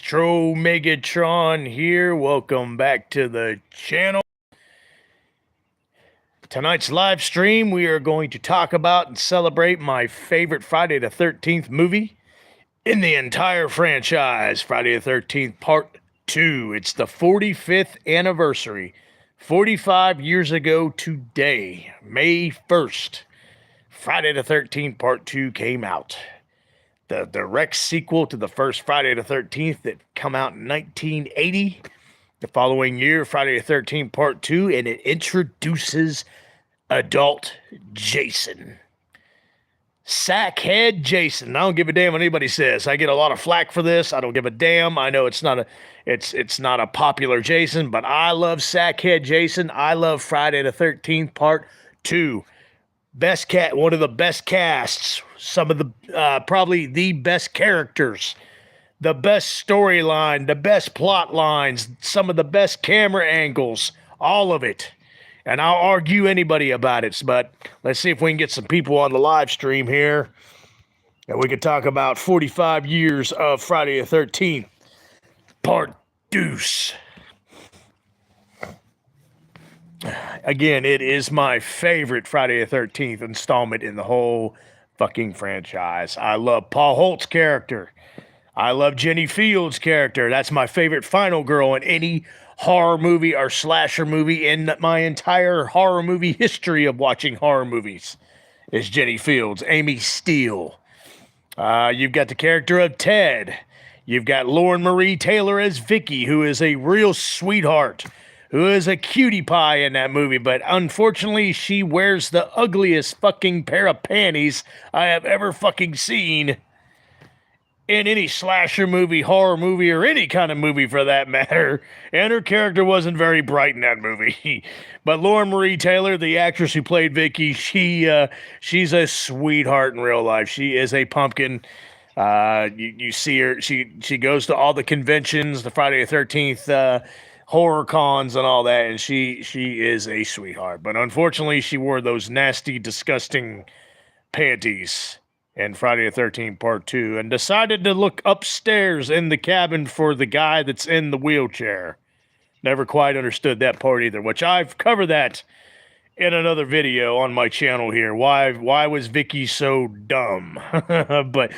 Astro Megatron here. Welcome back to the channel. Tonight's live stream, we are going to talk about and celebrate my favorite Friday the 13th movie in the entire franchise, Friday the 13th Part 2. It's the 45th anniversary. 45 years ago today, May 1st, Friday the 13th Part 2 came out. The direct sequel to the first Friday the 13th that come out in 1980. The following year, Friday the 13th Part 2, and it introduces adult Jason. Sackhead Jason. I don't give a damn what anybody says. I get a lot of flack for this. I don't give a damn. I know it's not a popular Jason, but I love Sackhead Jason. I love Friday the 13th Part 2. One of the best casts, some of the probably the best characters, the best storyline, the best plot lines, some of the best camera angles, all of it. And I'll argue anybody about it, but let's see if we can get some people on the live stream here, and we can talk about 45 years of Friday the 13th, Part Deuce. Again, it is my favorite Friday the 13th installment in the whole fucking franchise. I love Paul Holt's character. I love Jenny Fields' character. That's my favorite final girl in any horror movie or slasher movie in my entire horror movie history of watching horror movies is Jenny Fields, Amy Steele. You've got the character of Ted. You've got Lauren Marie Taylor as Vicky, who is a real sweetheart, who is a cutie pie in that movie, but unfortunately she wears the ugliest fucking pair of panties I have ever fucking seen in any slasher movie, horror movie, or any kind of movie for that matter, and her character wasn't very bright in that movie. But Lauren Marie Taylor, the actress who played Vicky, she's a sweetheart in real life. She is a pumpkin. You see her, she goes to all the conventions, the Friday the 13th, horror cons and all that, and she is a sweetheart. But unfortunately, she wore those nasty, disgusting panties in Friday the 13th Part 2 and decided to look upstairs in the cabin for the guy that's in the wheelchair. Never quite understood that part either, which I've covered that in another video on my channel here. Why was Vicky so dumb? But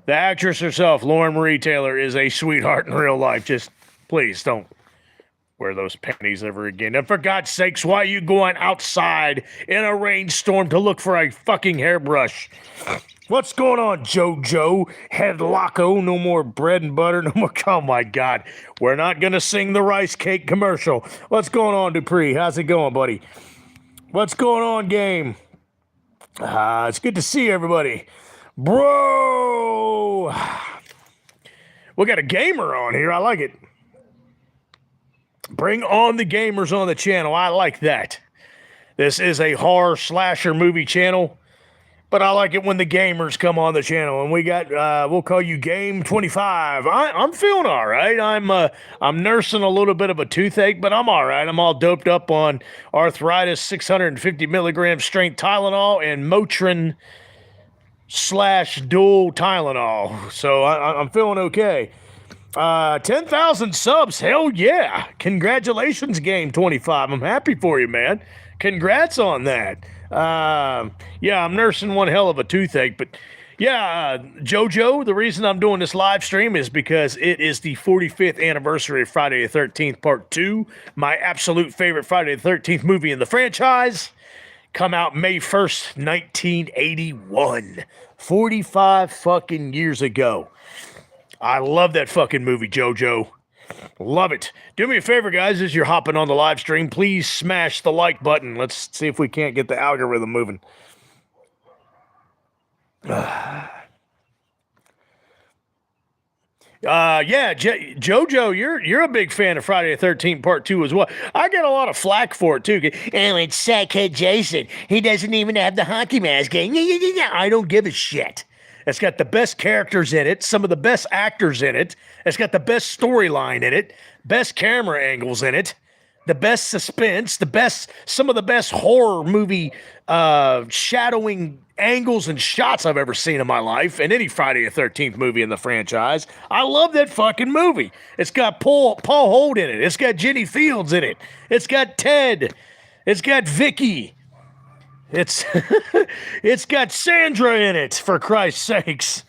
the actress herself, Lauren Marie Taylor, is a sweetheart in real life. Just please don't wear those panties ever again. And for God's sakes, why are you going outside in a rainstorm to look for a fucking hairbrush? What's going on, JoJo? Head Loco, no more bread and butter, no more. Oh my God. We're not going to sing the rice cake commercial. What's going on, Dupree? How's it going, buddy? What's going on, game? It's good to see everybody. Bro! We got a gamer on here. I like it. Bring on the gamers on the channel. I like that. This is a horror slasher movie channel, but I like it when the gamers come on the channel. And we got, we'll call you Game 25. I'm feeling all right. I'm nursing a little bit of a toothache, but I'm all right. I'm all doped up on arthritis, 650 milligram strength Tylenol, and Motrin / dual Tylenol. So I'm feeling okay. 10,000 subs. Hell yeah. Congratulations, Game 25. I'm happy for you, man. Congrats on that. Yeah, I'm nursing one hell of a toothache, but yeah, JoJo, the reason I'm doing this live stream is because it is the 45th anniversary of Friday the 13th Part 2, my absolute favorite Friday the 13th movie in the franchise. Come out May 1st, 1981. 45 fucking years ago. I love that fucking movie, JoJo. Love it. Do me a favor, guys, as you're hopping on the live stream, please smash the like button. Let's see if we can't get the algorithm moving. Yeah, JoJo, you're a big fan of Friday the 13th Part 2 as well. I get a lot of flack for it, too. Oh, it's Sackhead Jason. He doesn't even have the hockey mask. I don't give a shit. It's got the best characters in it, some of the best actors in it. It's got the best storyline in it, best camera angles in it. the best suspense, some of the best horror movie shadowing angles and shots I've ever seen in my life, and any Friday the 13th movie in the franchise. I love that fucking movie. It's got Paul Holt in it. It's got Jenny Fields in it. It's got Ted. It's got Vicky. It's it's got Sandra in it, for Christ's sakes.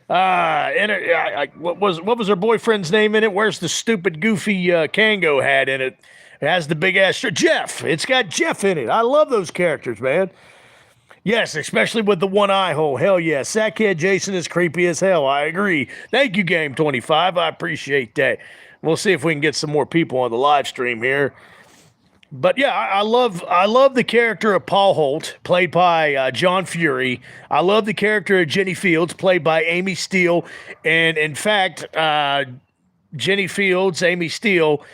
What was her boyfriend's name in it? Where's the stupid goofy Kango hat in it? It has the big ass shirt. Jeff. It's got Jeff in it. I love those characters, man. Yes, especially with the one eye hole. Hell yeah. Sackhead Jason is creepy as hell. I agree. Thank you, Game 25. I appreciate that. We'll see if we can get some more people on the live stream here. But yeah, I love the character of Paul Holt, played by John Fury. I love the character of Jenny Fields, played by Amy Steele. And in fact, Jenny Fields, Amy Steele,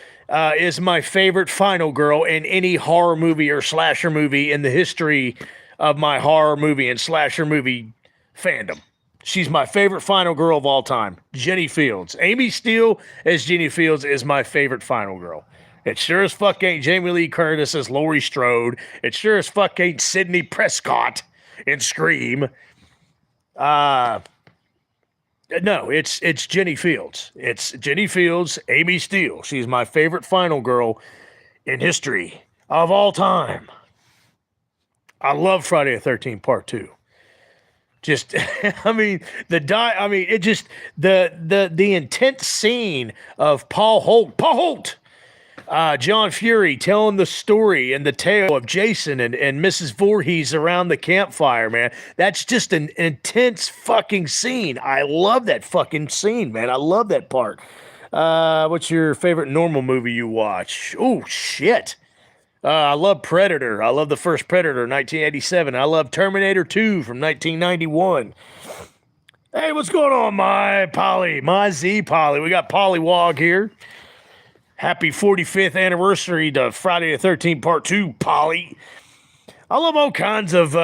is my favorite final girl in any horror movie or slasher movie in the history of my horror movie and slasher movie fandom. She's my favorite final girl of all time, Jenny Fields. Amy Steele as Jenny Fields is my favorite final girl. It sure as fuck ain't Jamie Lee Curtis as Laurie Strode. It sure as fuck ain't Sidney Prescott in Scream. No, it's Jenny Fields. It's Jenny Fields, Amy Steele. She's my favorite final girl in history of all time. I love Friday the 13th Part 2. Just, the intense scene of Paul Holt, John Fury telling the story and the tale of Jason and Mrs. Voorhees around the campfire, man. That's just an intense fucking scene. I love that fucking scene, man. I love that part. What's your favorite normal movie you watch? Oh, shit. I love Predator. I love the first Predator, 1987. I love Terminator 2 from 1991. Hey, what's going on, my Z Polly? We got Polly Wog here. Happy 45th anniversary to Friday the 13th Part 2, Polly. I love all kinds of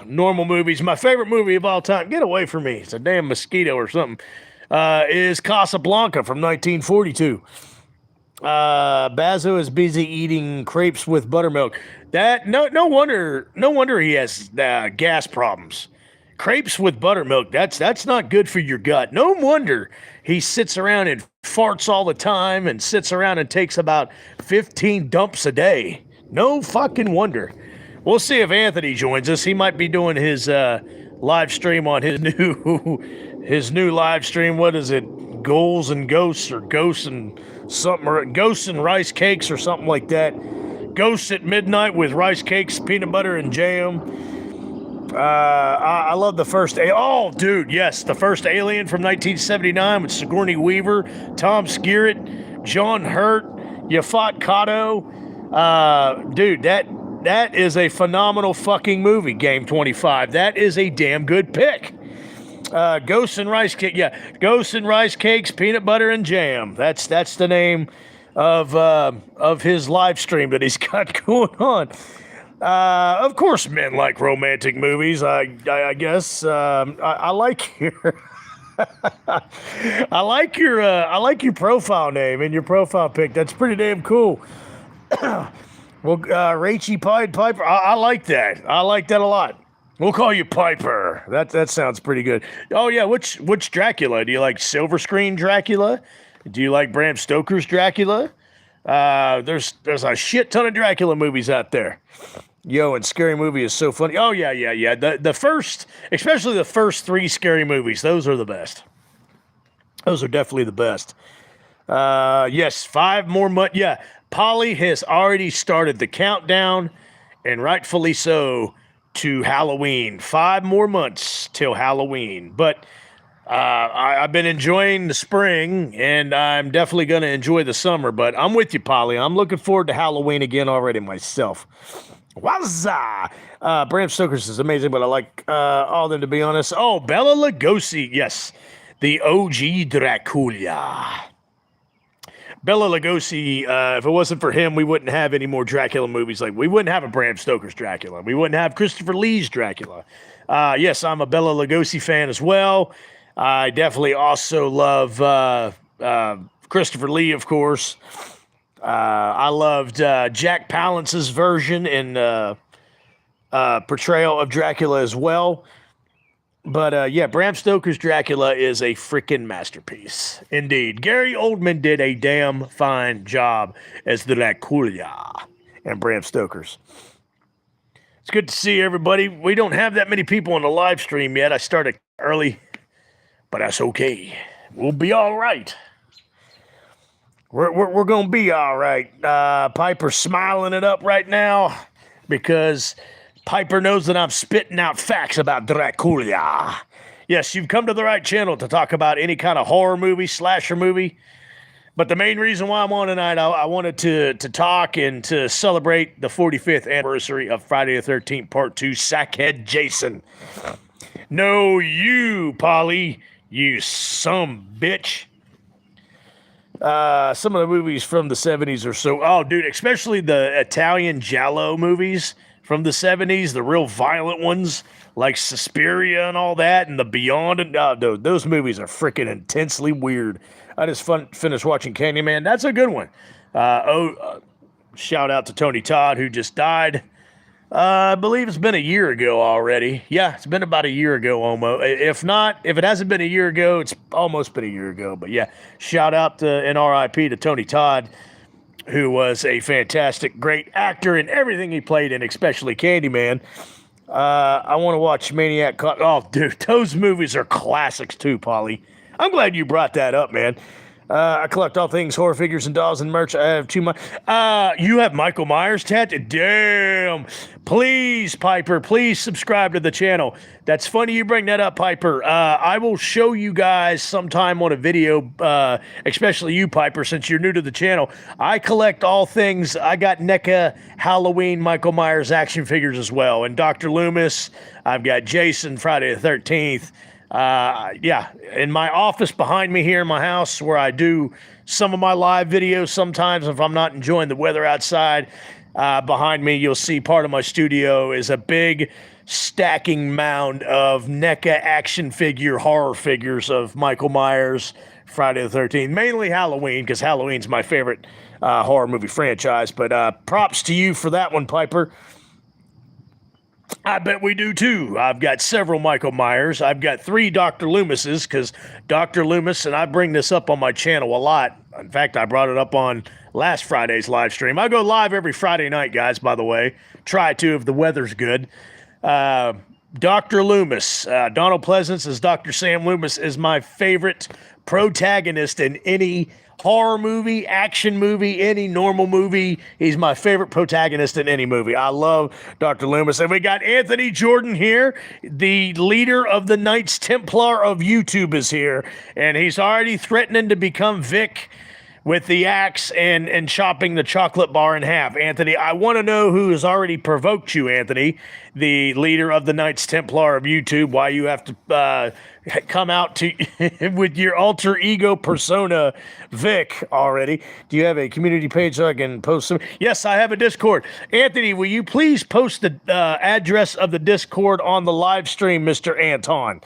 normal movies. My favorite movie of all time, get away from me, it's a damn mosquito or something, is Casablanca from 1942. Bazo is busy eating crepes with buttermilk. That no wonder he has gas problems. Crepes with buttermilk, that's not good for your gut. No wonder he sits around and farts all the time and sits around and takes about 15 dumps a day. No fucking wonder. We'll see if Anthony joins us. He might be doing his live stream on his new live stream. What is it? Goals and Ghosts, or Ghosts and something, or Ghosts and Rice Cakes or something like that. Ghosts at Midnight with rice cakes, peanut butter, and jam. I love the first. Oh, dude, yes, the first Alien from 1979 with Sigourney Weaver, Tom Skerritt, John Hurt, Yaphet Kotto. Dude, that is a phenomenal fucking movie. Game 25. That is a damn good pick. Ghosts and Rice Cake. Yeah, Ghosts and Rice Cakes, peanut butter and jam. That's the name of his live stream that he's got going on. Of course, men like romantic movies. I guess I like your I like your profile name and your profile pic. That's pretty damn cool. Well, Rachy Pied Piper. I like that. I like that a lot. We'll call you Piper. That sounds pretty good. Oh yeah, which Dracula? Do you like Silver Screen Dracula? Do you like Bram Stoker's Dracula? There's a shit ton of Dracula movies out there. Yo, and Scary Movie is so funny. Oh yeah. The first, especially the first 3 Scary Movies, those are the best. Those are definitely the best. Yes, 5 more months. Yeah, Polly has already started the countdown, and rightfully so, to Halloween. 5 more months till Halloween. But I've been enjoying the spring, and I'm definitely going to enjoy the summer. But I'm with you, Polly. I'm looking forward to Halloween again already myself. Wazza! Bram Stoker's is amazing, but I like all of them, to be honest. Oh, Bela Lugosi. Yes, the OG Dracula. Bela Lugosi, if it wasn't for him, we wouldn't have any more Dracula movies. Like, we wouldn't have a Bram Stoker's Dracula. We wouldn't have Christopher Lee's Dracula. Yes, I'm a Bela Lugosi fan as well. I definitely also love Christopher Lee, of course. I loved Jack Palance's version in portrayal of Dracula as well. But yeah, Bram Stoker's Dracula is a freaking masterpiece. Indeed. Gary Oldman did a damn fine job as the Dracula and Bram Stoker's. It's good to see everybody. We don't have that many people on the live stream yet. I started early, but that's okay. We'll be all right. We're going to be all right. Piper's smiling it up right now because Piper knows that I'm spitting out facts about Dracula. Yes, you've come to the right channel to talk about any kind of horror movie, slasher movie. But the main reason why I'm on tonight, I wanted to talk and to celebrate the 45th anniversary of Friday the 13th Part 2, Sackhead Jason. No, you, Polly, you some bitch. Some of the movies from the 70s are so... Oh, dude, especially the Italian Giallo movies from the 70s, the real violent ones, like Suspiria and all that, and The Beyond. And those movies are freaking intensely weird. I just finished watching Candyman. That's a good one. Shout out to Tony Todd, who just died. I believe it's been a year ago already. Yeah, it's been about a year ago almost. If it hasn't been a year ago, it's almost been a year ago. But yeah, shout out to and RIP to Tony Todd, who was a fantastic, great actor in everything he played in, especially Candyman. I want to watch Maniac Cop. Oh, dude, those movies are classics too, Polly. I'm glad you brought that up, man. I collect all things horror figures and dolls and merch. I have too much. You have Michael Myers tattoo? Damn. Please, Piper, please subscribe to the channel. That's funny you bring that up, Piper. I will show you guys sometime on a video, especially you, Piper, since you're new to the channel. I collect all things. I got NECA Halloween Michael Myers action figures as well. And Dr. Loomis. I've got Jason Friday the 13th. Yeah, in my office behind me here in my house where I do some of my live videos sometimes if I'm not enjoying the weather outside, behind me you'll see part of my studio is a big stacking mound of NECA action figure horror figures of Michael Myers, Friday the 13th, mainly Halloween because Halloween's my favorite horror movie franchise, but props to you for that one, Piper. I bet we do too. I've got several Michael Myers. I've got 3 Dr. Loomises because Dr. Loomis, and I bring this up on my channel a lot. In fact, I brought it up on last Friday's live stream. I go live every Friday night, guys, by the way. Try to if the weather's good. Dr. Loomis, Donald Pleasance as Dr. Sam Loomis is my favorite protagonist in any horror movie, action movie, any normal movie. He's my favorite protagonist in any movie. I love Dr. Loomis. And we got Anthony Jordan here, the leader of the Knights Templar of YouTube is here. And he's already threatening to become Vic with the axe and chopping the chocolate bar in half. Anthony, I want to know who has already provoked you, Anthony, the leader of the Knights Templar of YouTube, why you have to come out to with your alter ego persona, Vic, already. Do you have a community page so I can post some? Yes, I have a Discord. Anthony, will you please post the address of the Discord on the live stream, Mr. Anton,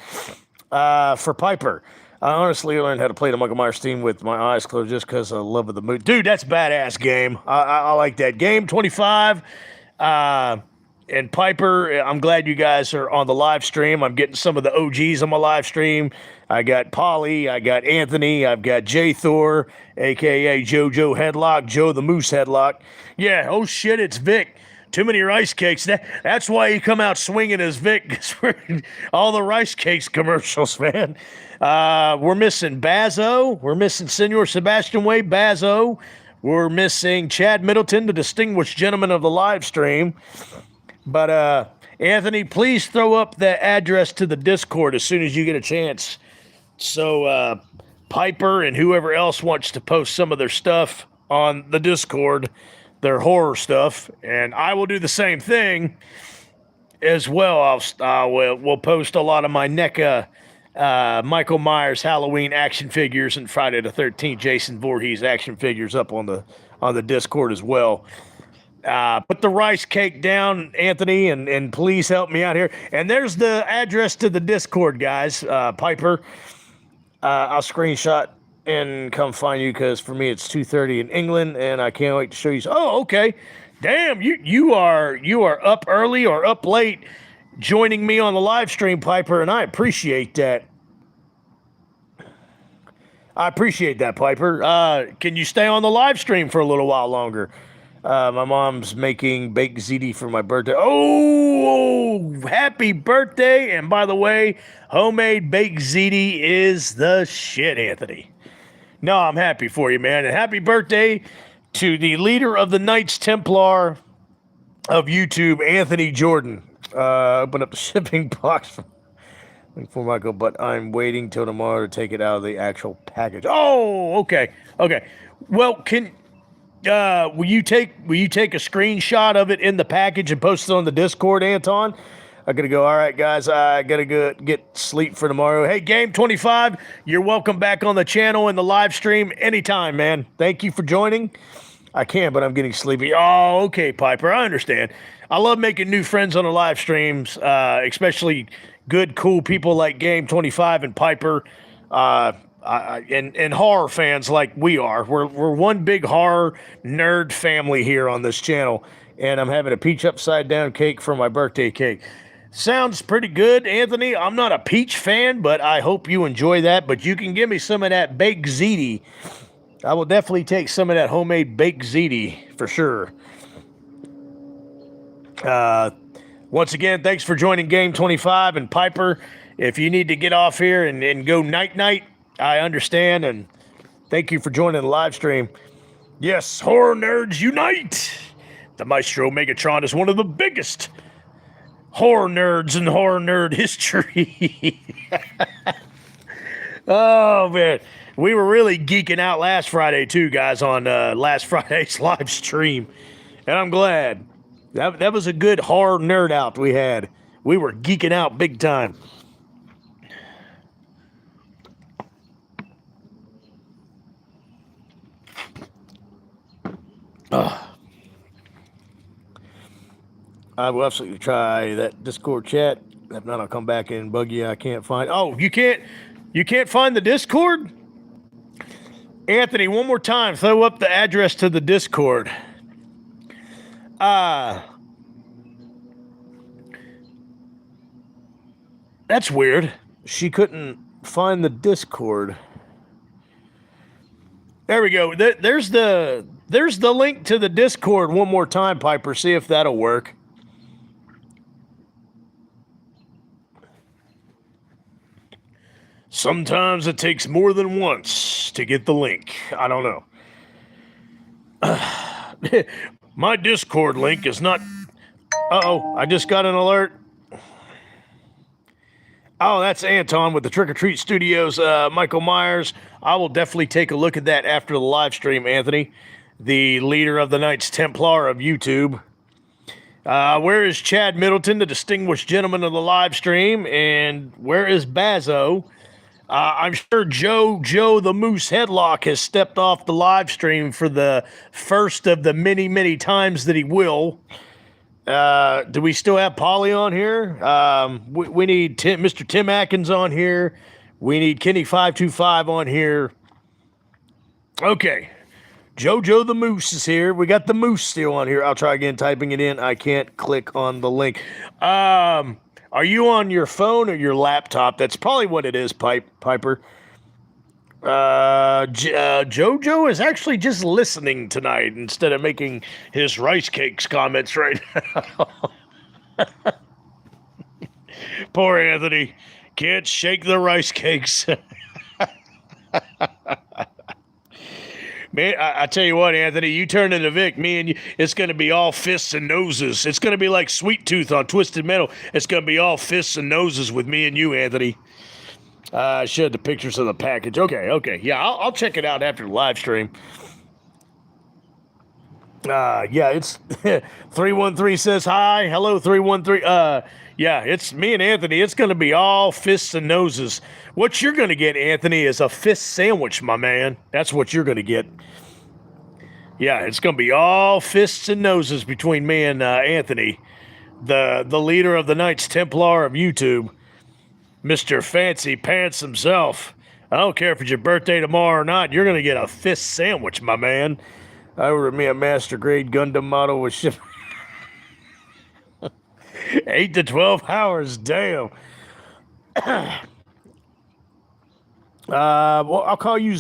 for Piper? I honestly learned how to play the Michael Myers theme with my eyes closed just because of love of the movie. Dude, that's badass game. I like that. Game 25. And Piper, I'm glad you guys are on the live stream. I'm getting some of the OGs on my live stream. I got Polly. I got Anthony. I've got J Thor, a.k.a. JoJo Headlock, Joe the Moose Headlock. Yeah, oh shit, it's Vic. Too many rice cakes. That's why he come out swinging as Vic. All the rice cakes commercials, man. We're missing Bazo. We're missing Senor Sebastian Wade Bazo. We're missing Chad Middleton, the distinguished gentleman of the live stream. But Anthony, please throw up the address to the Discord as soon as you get a chance. So Piper and whoever else wants to post some of their stuff on the Discord, their horror stuff, and I will do the same thing as well. We'll post a lot of my NECA Michael Myers Halloween action figures and Friday the 13th Jason Voorhees action figures up on the Discord as well. Put the rice cake down, Anthony, and please help me out here. And there's the address to the Discord, guys. Piper, I'll screenshot and come find you because for me it's 2:30 in England, and I can't wait to show you. Oh, okay. Damn, you are up early or up late, joining me on the live stream, Piper, and I appreciate that. Piper. Can you stay on the live stream for a little while longer? My mom's making baked ziti for my birthday. Oh, happy birthday! And by the way, homemade baked ziti is the shit, Anthony. No, I'm happy for you, man. And happy birthday to the leader of the Knights Templar of YouTube, Anthony Jordan. Open up the shipping box for Michael, but I'm waiting till tomorrow to take it out of the actual package. Oh, okay. Well, will you take a screenshot of it in the package and post it on the Discord, Anton? I gotta go. All right, guys, I gotta go get sleep for tomorrow. Hey, Game 25, you're welcome back on the channel and the live stream anytime, man. Thank you for joining. I can, but I'm getting sleepy. Oh, okay, Piper, I understand. I love making new friends on the live streams, especially good, cool people like Game 25 and Piper, and horror fans like we are. We're one big horror nerd family here on this channel, and I'm having a peach upside down cake for my birthday cake. Sounds pretty good, Anthony. I'm not a peach fan, but I hope you enjoy that. But you can give me some of that baked ziti. I will definitely take some of that homemade baked ziti for sure. Once again, thanks for joining Game 25 and Piper. If you need to get off here and go night-night, I understand, and thank you for joining the live stream. Yes, horror nerds unite! The Maestro Megatron is one of the biggest horror nerds in horror nerd history. Oh, man. We were really geeking out last Friday, too, guys, on last Friday's live stream. And I'm glad. That was a good horror nerd out we had. We were geeking out big time. I will absolutely try that Discord chat. If not, I'll come back and bug you. I can't find. Oh, you can't find the Discord? Anthony, one more time, throw up the address to the Discord. That's weird. She couldn't find the Discord. There we go. There's the link to the Discord one more time, Piper. See if that'll work. Sometimes it takes more than once to get the link. I don't know. My Discord link is not... Uh-oh, I just got an alert. Oh, that's Anton with the Trick or Treat Studios, Michael Myers. I will definitely take a look at that after the live stream, Anthony. The leader of the Knights Templar of YouTube. Where is Chad Middleton, the distinguished gentleman of the live stream? And where is Bazo? I'm sure Joe the Moose Headlock has stepped off the live stream for the first of the many, many times that he will. Do we still have Polly on here? We need Mr. Tim Atkins on here. We need Kenny525 on here. Okay. Jojo the Moose is here. We got the Moose still on here. I'll try again typing it in. I can't click on the link. Are you on your phone or your laptop? That's probably what it is, Piper. Jojo is actually just listening tonight instead of making his rice cakes comments right now. Poor Anthony. Can't shake the rice cakes. Man, I tell you what, Anthony, you turn into Vic, me and you, it's going to be all fists and noses. It's going to be like Sweet Tooth on Twisted Metal. It's going to be all fists and noses with me and you, Anthony. I showed the pictures of the package. Okay. Yeah, I'll check it out after the live stream. Yeah, it's 313 says hi. Hello, 313. Yeah, it's me and Anthony. It's going to be all fists and noses. What you're going to get, Anthony, is a fist sandwich, my man. That's what you're going to get. Yeah, it's going to be all fists and noses between me and Anthony, the leader of the Knights Templar of YouTube, Mr. Fancy Pants himself. I don't care if it's your birthday tomorrow or not. You're gonna get a fist sandwich, my man. I ordered me a master grade Gundam model with ship 8 to 12 hours. Damn. Well, I'll call you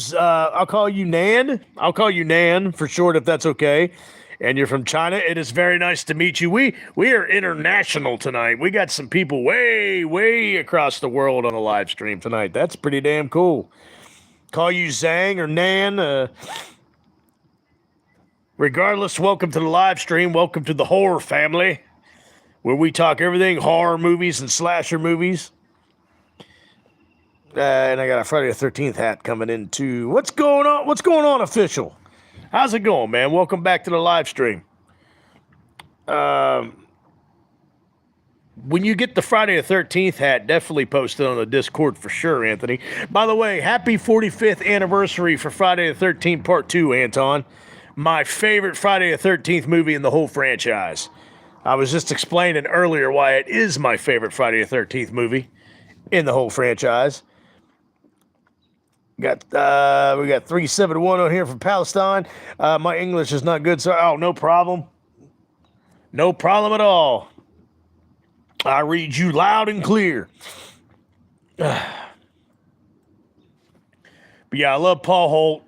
Nan. I'll call you Nan for short, if that's okay. And you're from China. It is very nice to meet you. We are international tonight. We got some people way across the world on a live stream tonight. That's pretty damn cool. Call you Zhang or Nan. Regardless, welcome to the live stream. Welcome to the horror family, where we talk everything horror movies and slasher movies. And I got a Friday the 13th hat coming in too. What's going on? What's going on, official? How's it going, man? Welcome back to the live stream. When you get the Friday the 13th hat, definitely post it on the Discord for sure, Anthony. By the way, happy 45th anniversary for Friday the 13th Part 2, Anton. My favorite Friday the 13th movie in the whole franchise. I was just explaining earlier why it is my favorite Friday the 13th movie in the whole franchise. We got 371 on here from Palestine. My English is not good, so no problem. No problem at all. I read you loud and clear. But yeah, I love Paul Holt,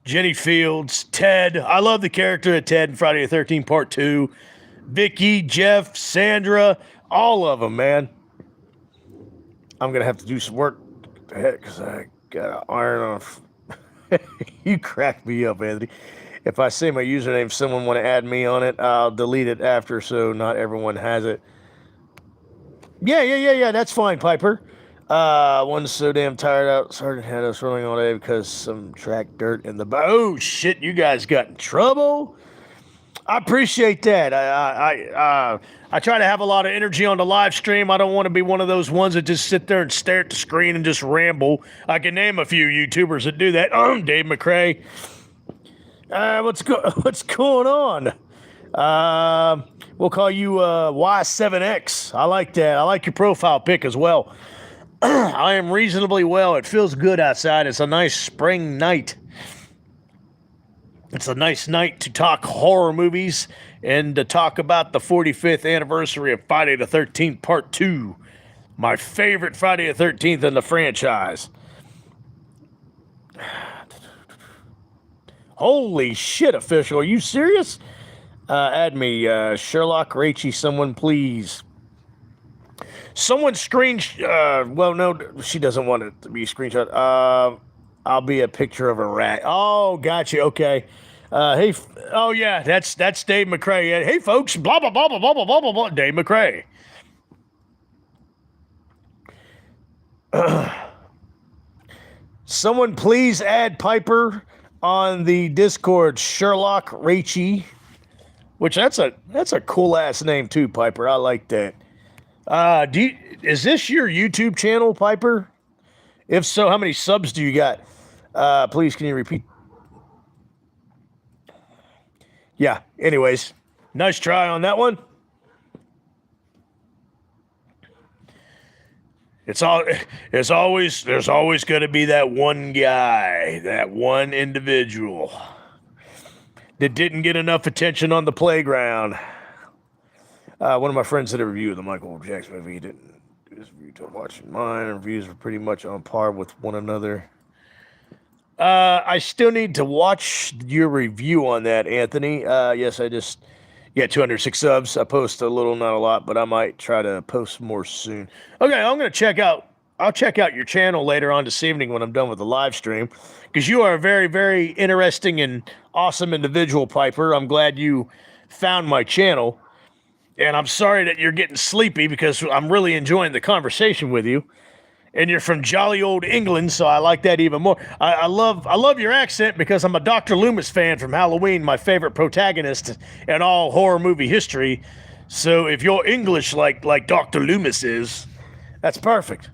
Jenny Fields, Ted. I love the character of Ted in Friday the 13th Part 2. Vicky, Jeff, Sandra, all of them, man. I'm going to have to do some work because I got to iron off. You crack me up, Anthony. If I say my username, if someone want to add me on it, I'll delete it after so not everyone has it. Yeah, that's fine, Piper. One's so damn tired out. Sergeant had us running all day because some track dirt in the... Oh, shit, you guys got in trouble? I appreciate that. I try to have a lot of energy on the live stream. I don't want to be one of those ones that just sit there and stare at the screen and just ramble. I can name a few YouTubers that do that. Dave McCrae. What's going on? We'll call you Y7X. I like that. I like your profile pic as well. I am reasonably well. It feels good outside. It's a nice spring night. It's a nice night to talk horror movies and to talk about the 45th anniversary of Friday the 13th Part 2. My favorite Friday the 13th in the franchise. Holy shit, official. Are you serious? Add me, Sherlock Rachy, someone please. Someone well, no, she doesn't want it to be screenshot. I'll be a picture of a rat. Oh, gotcha. Okay. Hey, oh yeah, that's Dave McCrae. Hey, folks, blah blah blah blah blah blah blah blah. Dave McCrae. Someone please add Piper on the Discord. Sherlock Rachy, which that's a cool ass name too, Piper. I like that. Is this your YouTube channel, Piper? If so, how many subs do you got? Please, can you repeat? Yeah, anyways, nice try on that one. There's always going to be that one guy, that one individual that didn't get enough attention on the playground. One of my friends did a review of the Michael Jackson movie. He didn't do his review to watching mine. Reviews were pretty much on par with one another. I still need to watch your review on that, Anthony. Yes, I just 206 subs. I post a little, not a lot, but I might try to post more soon. Okay, I'm gonna check out your channel later on this evening when I'm done with the live stream, because you are a very, very interesting and awesome individual, Piper. I'm glad you found my channel, and I'm sorry that you're getting sleepy because I'm really enjoying the conversation with you. And you're from jolly old England, so I like that even more. I love your accent because I'm a Dr. Loomis fan from Halloween, my favorite protagonist in all horror movie history. So if you're English like Dr. Loomis is, that's perfect.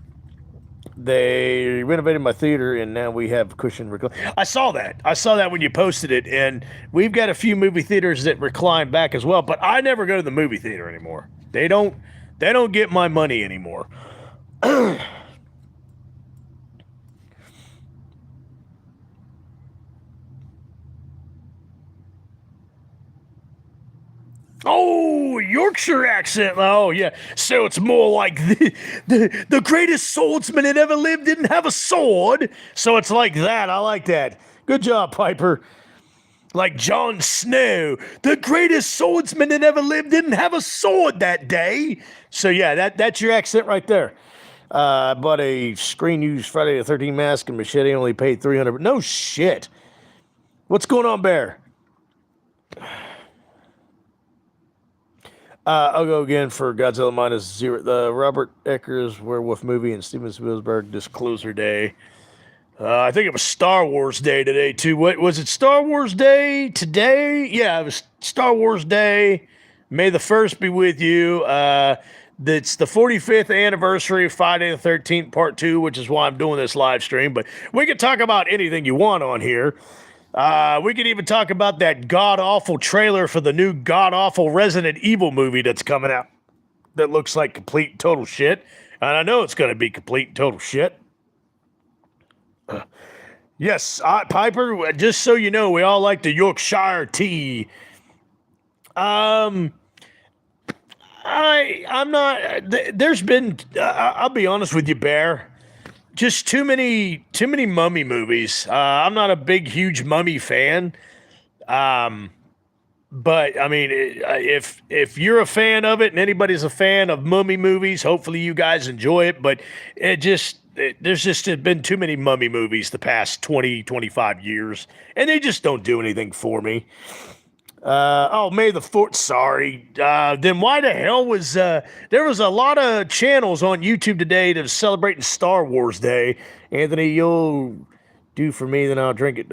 They renovated my theater, and now we have cushion recline. I saw that when you posted it, and we've got a few movie theaters that recline back as well. But I never go to the movie theater anymore. They don't get my money anymore. Oh, Yorkshire accent. Oh, yeah. So it's more like the greatest swordsman that ever lived didn't have a sword. So it's like that. I like that. Good job, Piper. Like Jon Snow, the greatest swordsman that ever lived didn't have a sword that day. So yeah, that's your accent right there. But a screen used Friday the 13th mask and machete only paid $300. No shit. What's going on, Bear? I'll go again for Godzilla -0. The Robert Eggers Werewolf movie and Steven Spielberg Disclosure Day. I think it was Star Wars Day today, too. What was it? Star Wars Day today? Yeah, it was Star Wars Day. May the 1st be with you. It's the 45th anniversary of Friday the 13th, Part 2, which is why I'm doing this live stream. But we can talk about anything you want on here. We could even talk about that god-awful trailer for the new god-awful Resident Evil movie that's coming out that looks like complete total shit. And I know it's going to be complete total shit. Yes, Piper, just so you know, we all like the Yorkshire tea. I'm not, there's been, I'll be honest with you, Bear, just too many mummy movies. I'm not a big, huge mummy fan. But I mean, if you're a fan of it and anybody's a fan of mummy movies, hopefully you guys enjoy it. But there's just been too many mummy movies the past 20, 25 years, and they just don't do anything for me. May the 4th, sorry. Then why the hell was, there was a lot of channels on YouTube today that was celebrating Star Wars Day. Anthony, you'll do for me, then I'll drink it,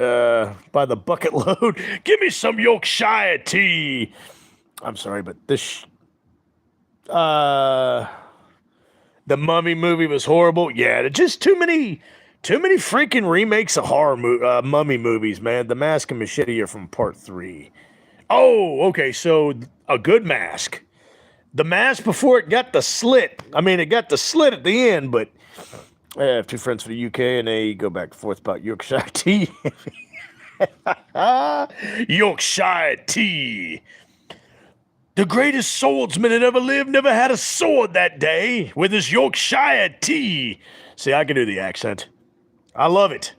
by the bucket load. Give me some Yorkshire tea. I'm sorry, but this, the Mummy movie was horrible. Yeah, just too many freaking remakes of horror mummy movies, man. The Mask and Machete are from Part 3. Oh, okay, so a good mask. The mask before it got the slit. I mean, it got the slit at the end, but I have two friends from the UK, and they go back and forth about Yorkshire tea. Yorkshire tea. The greatest swordsman that ever lived never had a sword that day with his Yorkshire tea. See, I can do the accent. I love it.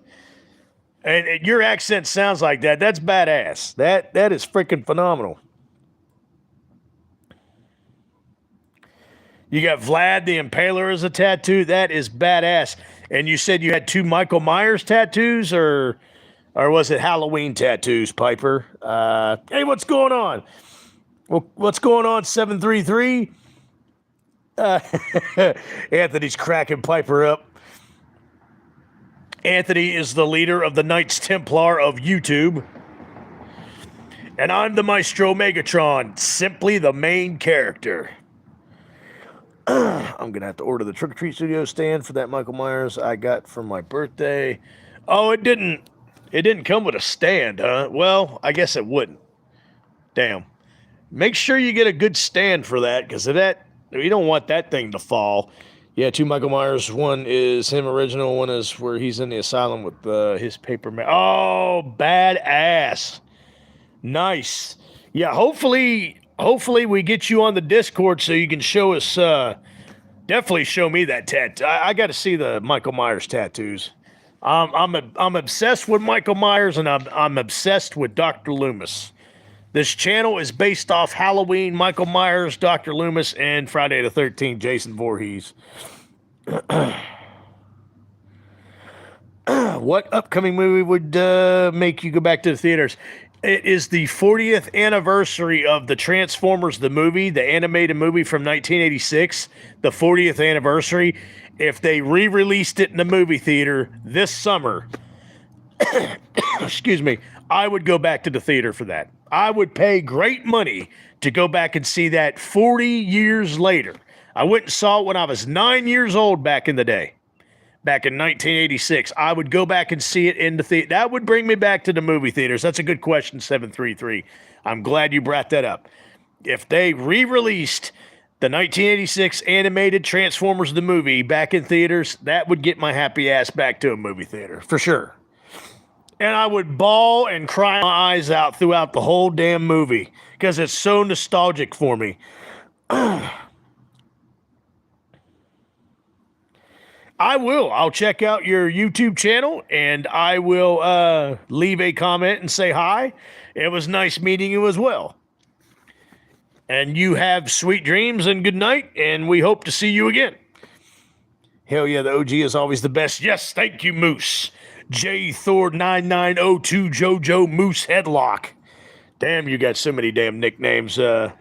And your accent sounds like that. That's badass. That is freaking phenomenal. You got Vlad the Impaler as a tattoo. That is badass. And you said you had 2 Michael Myers tattoos, or was it Halloween tattoos, Piper? Hey, what's going on? Well, what's going on, 733? Anthony's cracking Piper up. Anthony is the leader of the Knights Templar of YouTube. And I'm the Maestro Megatron, simply the main character. I'm going to have to order the Trick or Treat Studio stand for that Michael Myers I got for my birthday. Oh, it didn't come with a stand, huh? Well, I guess it wouldn't. Damn. Make sure you get a good stand for that, because you don't want that thing to fall. Yeah, 2 Michael Myers. One is him original. One is where he's in the asylum with his paper mask. Oh, badass. Nice. Yeah, hopefully we get you on the Discord so you can show us, definitely show me that tattoo. I got to see the Michael Myers tattoos. I'm obsessed with Michael Myers, and I'm obsessed with Dr. Loomis. This channel is based off Halloween, Michael Myers, Dr. Loomis, and Friday the 13th, Jason Voorhees. What upcoming movie would make you go back to the theaters? It is the 40th anniversary of the Transformers, the movie, the animated movie from 1986, the 40th anniversary. If they re-released it in the movie theater this summer, excuse me, I would go back to the theater for that. I would pay great money to go back and see that 40 years later. I went and saw it when I was 9 years old back in the day. Back in 1986. I would go back and see it in the theater. That would bring me back to the movie theaters. That's a good question, 733. I'm glad you brought that up. If they re-released the 1986 animated Transformers the movie back in theaters, that would get my happy ass back to a movie theater, for sure. And I would bawl and cry my eyes out throughout the whole damn movie because it's so nostalgic for me. I'll check out your YouTube channel and I will leave a comment and say hi. It was nice meeting you as well. And you have sweet dreams and good night, and we hope to see you again. Hell yeah, the OG is always the best. Yes, thank you, Moose. J Thor 9902 JoJo Moose Headlock. Damn, you got so many damn nicknames, Joe.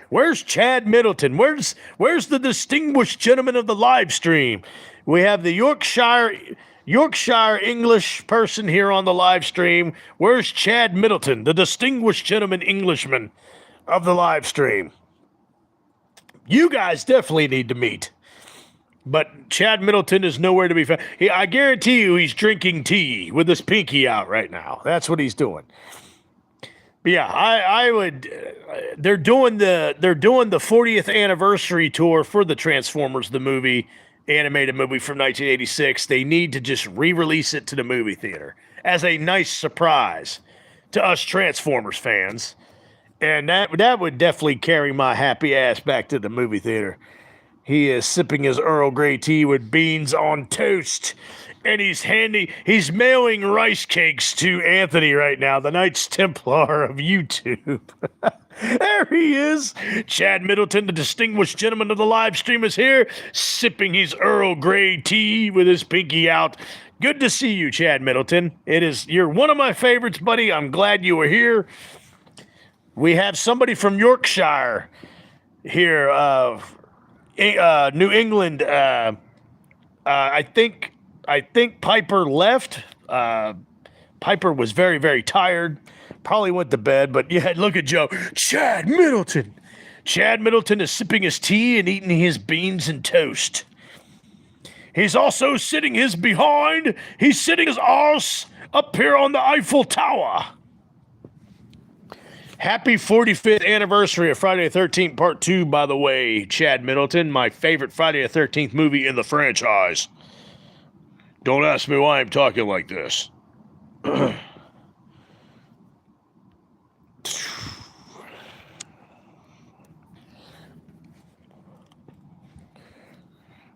Where's Chad Middleton? Where's the distinguished gentleman of the live stream? We have the Yorkshire English person here on the live stream. Where's Chad Middleton, the distinguished gentleman Englishman of the live stream? You guys definitely need to meet. But Chad Middleton is nowhere to be found. I guarantee you he's drinking tea with his pinky out right now. That's what he's doing. But yeah, I would. They're doing the 40th anniversary tour for the Transformers, the movie, animated movie from 1986. They need to just re-release it to the movie theater as a nice surprise to us Transformers fans. And that would definitely carry my happy ass back to the movie theater. He is sipping his Earl Grey tea with beans on toast. And he's mailing rice cakes to Anthony right now, the Knights Templar of YouTube. There he is. Chad Middleton, the distinguished gentleman of the live stream, is here, sipping his Earl Grey tea with his pinky out. Good to see you, Chad Middleton. You're one of my favorites, buddy. I'm glad you were here. We have somebody from Yorkshire here, New England. I think Piper left. Piper was very, very tired. Probably went to bed, but yeah, look at Joe. Chad Middleton. Chad Middleton is sipping his tea and eating his beans and toast. He's also sitting his behind. He's sitting his arse up here on the Eiffel Tower. Happy 45th anniversary of Friday the 13th Part 2, by the way, Chad Middleton. My favorite Friday the 13th movie in the franchise. Don't ask me why I'm talking like this.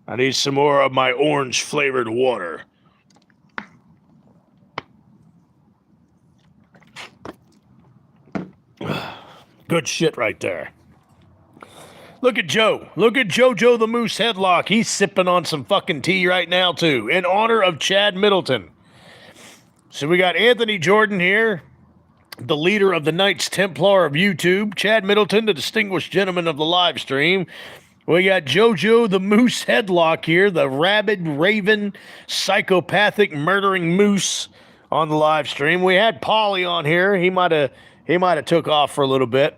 I need some more of my orange-flavored water. Good shit right there. Look at Joe. Look at JoJo the Moose Headlock. He's sipping on some fucking tea right now, too, in honor of Chad Middleton. So we got Anthony Jordan here, the leader of the Knights Templar of YouTube. Chad Middleton, the distinguished gentleman of the live stream. We got JoJo the Moose Headlock here, the rabid, raven, psychopathic, murdering moose on the live stream. We had Polly on here. He might have took off for a little bit.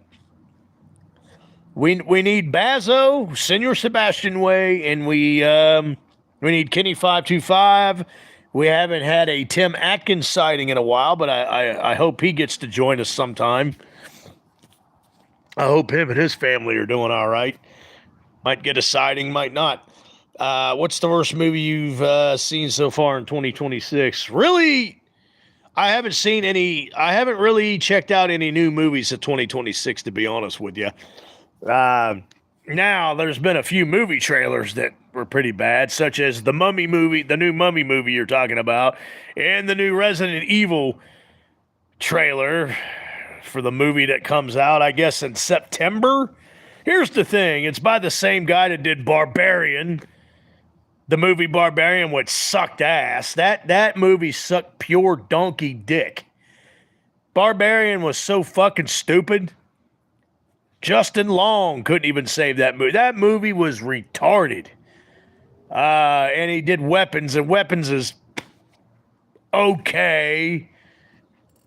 We need Bazo, Senor Sebastian Way, and we need Kenny 525. We haven't had a Tim Atkins sighting in a while, but I hope he gets to join us sometime. I hope him and his family are doing all right. Might get a sighting, might not. What's the worst movie you've seen so far in 2026? Really, I haven't seen any. I haven't really checked out any new movies of 2026, to be honest with you. Now, there's been a few movie trailers that were pretty bad, such as the Mummy movie, the new Mummy movie you're talking about, and the new Resident Evil trailer for the movie that comes out, I guess, in September. Here's the thing. It's by the same guy that did Barbarian. The movie Barbarian, which sucked ass. That movie sucked pure donkey dick. Barbarian was so fucking stupid. Justin Long couldn't even save that movie. That movie was retarded. And he did Weapons, and Weapons is okay.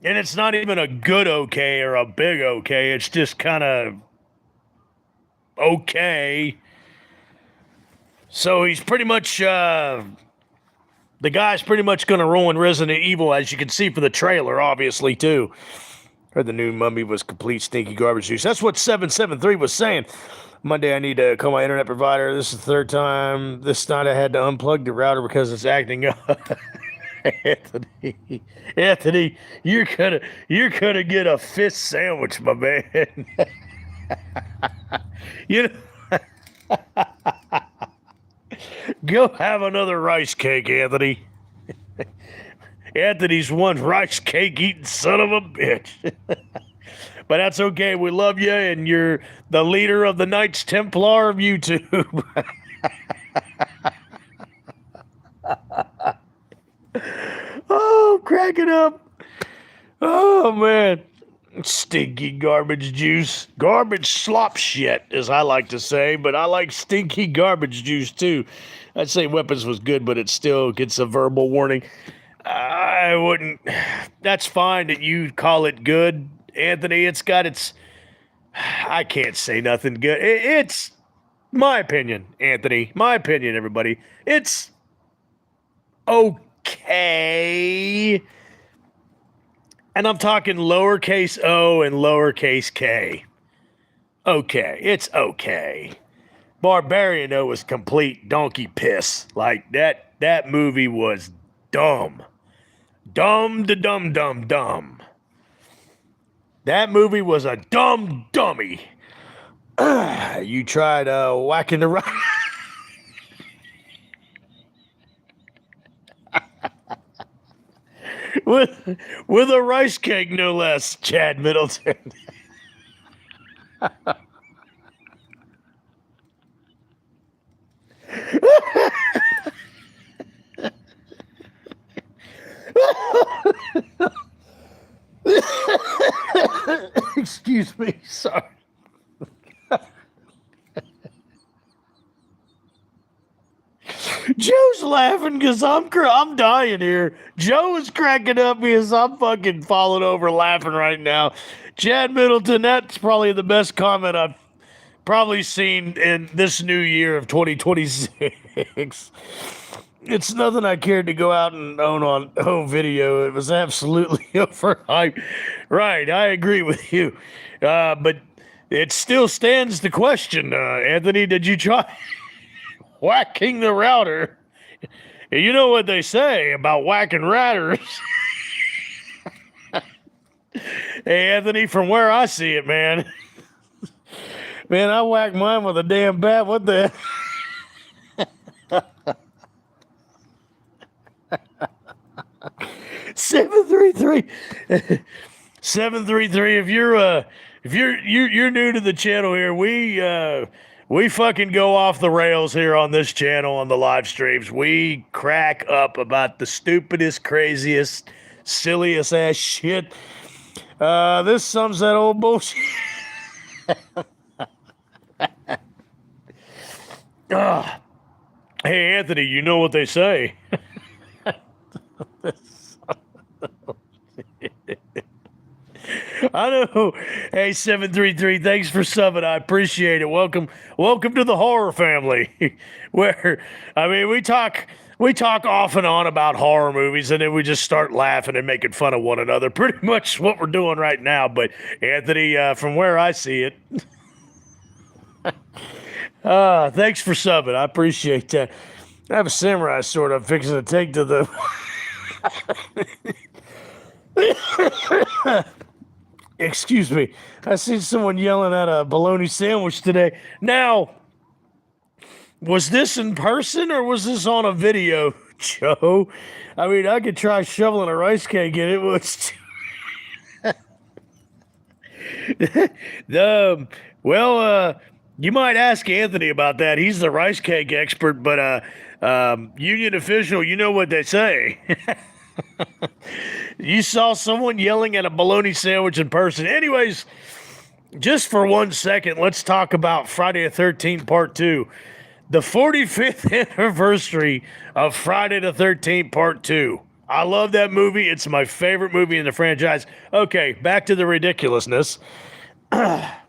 And it's not even a good okay or a big okay. It's just kind of okay. So he's pretty much, the guy's pretty much going to ruin Resident Evil, as you can see from the trailer, obviously, too. Heard the new Mummy was complete stinky garbage juice. That's what 773 was saying. Monday, I need to call my internet provider. This is the third time this night I had to unplug the router because it's acting up. Anthony, Anthony, you're gonna get a fish sandwich, my man. you know, go have another rice cake, Anthony. Anthony's one rice cake eating son of a bitch. But that's okay. We love you, and you're the leader of the Knights Templar of YouTube. Oh, crack it up. Oh, man. Stinky garbage juice. Garbage slop shit, as I like to say, but I like stinky garbage juice too. I'd say Weapons was good, but it still gets a verbal warning. I wouldn't. That's fine that you call it good, Anthony. It's got its. I can't say nothing good. It's my opinion, Anthony. My opinion, everybody. It's okay. And I'm talking lowercase o and lowercase k. Okay, it's okay. Barbarian, though, was complete donkey piss. Like, that movie was dumb. Dumb to dumb, dumb, dumb. That movie was a dumb dummy. You tried whacking the right. with a rice cake, no less, Chad Middleton. Excuse me, sorry. Joe's laughing because I'm dying here. Joe is cracking up because I'm fucking falling over laughing right now. Chad Middleton, that's probably the best comment I've probably seen in this new year of 2026. It's nothing I cared to go out and own on home video. It was absolutely overhyped. Right, I agree with you. But it still stands the question, Anthony, did you try whacking the router? You know what they say about whacking routers. Hey, Anthony, from where I see it, man. Man, I whacked mine with a damn bat. What the... 733 733. If you're new to the channel here, we fucking go off the rails here on this channel on the live streams. We crack up about the stupidest, craziest, silliest ass shit. This sums that old bullshit. Hey, Anthony, you know what they say. I know. Hey, 733, thanks for subbing. I appreciate it. Welcome to the horror family. Where, I mean, we talk off and on about horror movies, and then we just start laughing and making fun of one another. Pretty much what we're doing right now. But Anthony, from where I see it, thanks for subbing. I appreciate that. I have a samurai sword I'm fixing to take to the... Excuse me. I seen someone yelling at a bologna sandwich today. Now, was this in person or was this on a video, Joe? I mean, I could try shoveling a rice cake and it was... You might ask Anthony about that. He's the rice cake expert, but union official, you know what they say. You saw someone yelling at a bologna sandwich in person. Anyways, just for 1 second, let's talk about Friday the 13th Part 2. The 45th anniversary of Friday the 13th Part 2. I love that movie. It's my favorite movie in the franchise. Okay, back to the ridiculousness. I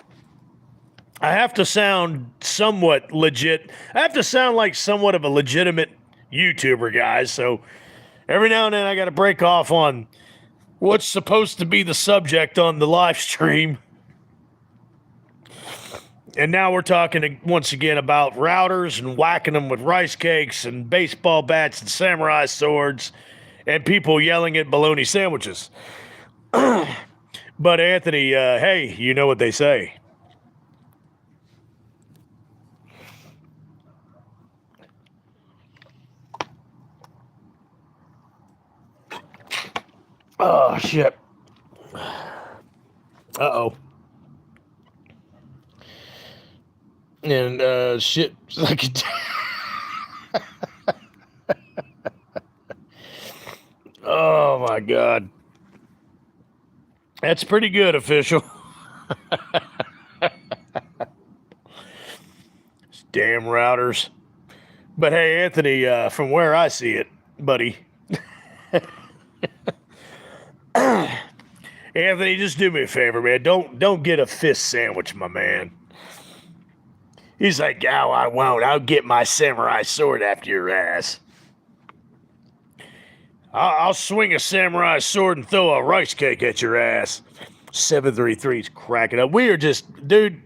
have to sound somewhat legit. I have to sound like somewhat of a legitimate YouTuber, guys. So every now and then I got to break off on what's supposed to be the subject on the live stream. And now we're talking once again about routers and whacking them with rice cakes and baseball bats and samurai swords and people yelling at bologna sandwiches. But Anthony, hey, you know what they say. Oh, shit. Uh-oh. And, shit. Oh, my God. That's pretty good, official. Damn routers. But hey, Anthony, from where I see it, buddy. Anthony, just do me a favor, man. Don't get a fist sandwich, my man. He's like, oh, I won't. I'll get my samurai sword after your ass. I'll swing a samurai sword and throw a rice cake at your ass. 733's cracking up. We are just, dude,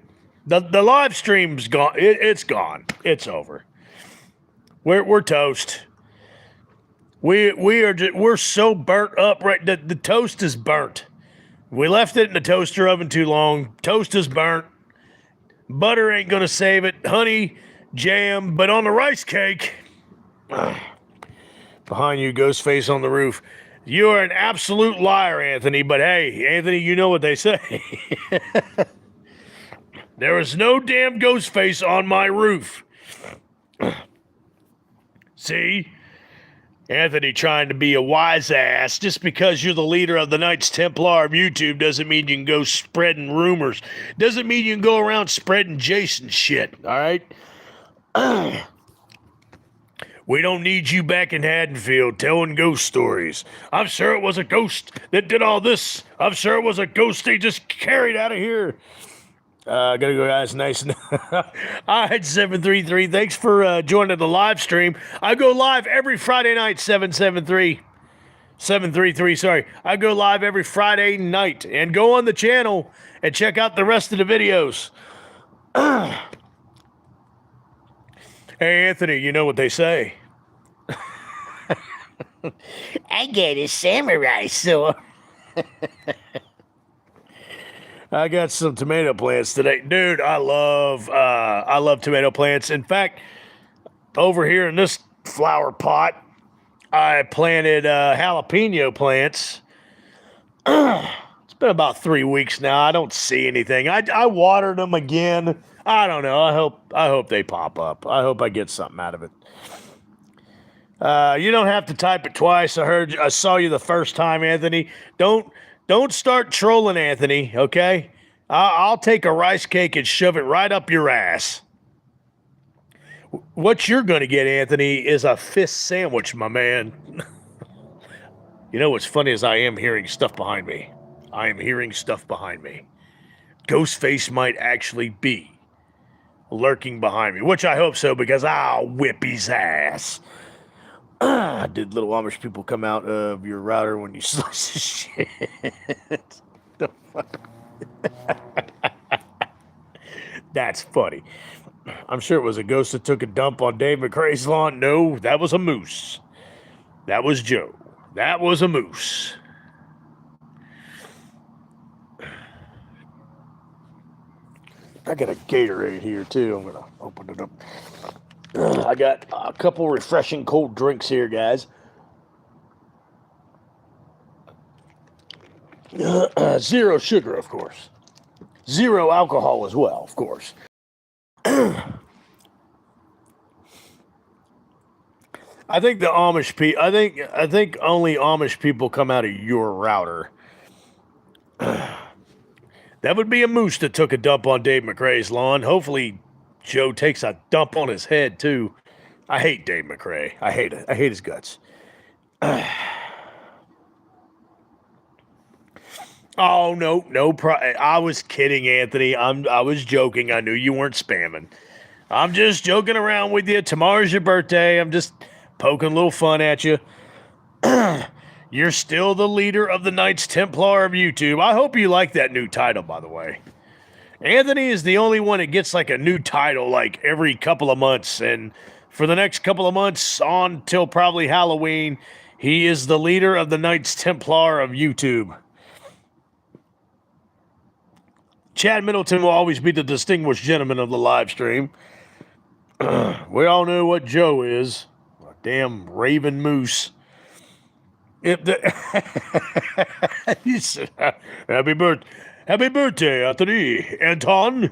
the live stream's gone. It's gone. It's over. We're toast. We're so burnt up, right? The toast is burnt. We left it in the toaster oven too long. Toast is burnt. Butter ain't gonna save it. Honey, jam, but on the rice cake. Behind you, Ghostface on the roof. You are an absolute liar, Anthony. But hey, Anthony, you know what they say. There is no damn Ghostface on my roof. See? Anthony trying to be a wise ass. Just because you're the leader of the Knights Templar of YouTube doesn't mean you can go spreading rumors. Doesn't mean you can go around spreading Jason shit, all right? We don't need you back in Haddonfield telling ghost stories. I'm sure it was a ghost that did all this. I'm sure it was a ghost they just carried out of here. Gotta go, guys. Nice. All right, 733. Thanks for joining the live stream. I go live every Friday night, 733, sorry. I go live every Friday night. And go on the channel and check out the rest of the videos. Hey, Anthony, you know what they say. I got a samurai sword. I got some tomato plants today. Dude, I love tomato plants. In fact, over here in this flower pot, I planted jalapeno plants. It's been about 3 weeks now. I don't see anything. I watered them again. I don't know. I hope they pop up. I hope I get something out of it. You don't have to type it twice. I saw you the first time, Anthony. Don't start trolling, Anthony, okay? I'll take a rice cake and shove it right up your ass. What you're going to get, Anthony, is a fist sandwich, my man. You know what's funny is I am hearing stuff behind me. Ghostface might actually be lurking behind me, which I hope so, because I'll whip his ass. Did little Amish people come out of your router when you slice the shit? The fuck? That's funny. I'm sure it was a ghost that took a dump on Dave McRae's lawn. No, that was a moose. That was Joe. That was a moose. I got a Gatorade here, too. I'm going to open it up. I got a couple refreshing cold drinks here, guys. Zero sugar, of course. Zero alcohol as well, of course. I think the Amish people. I think only Amish people come out of your router. That would be a moose that took a dump on Dave McRae's lawn. Hopefully, Joe takes a dump on his head too. I hate Dave McRae. I hate it. I hate his guts. Oh no, I was kidding, Anthony. I was joking. I knew you weren't spamming. I'm just joking around with you. Tomorrow's your birthday. I'm just poking a little fun at you. You're still the leader of the Knights Templar of YouTube. I hope you like that new title, by the way. Anthony is the only one that gets like a new title like every couple of months. And for the next couple of months on till probably Halloween, He is the leader of the Knights Templar of YouTube. Chad Middleton will always be the distinguished gentleman of the live stream. We all know what Joe is. A damn raven moose. If the he said, happy birthday, Anthony. Anton.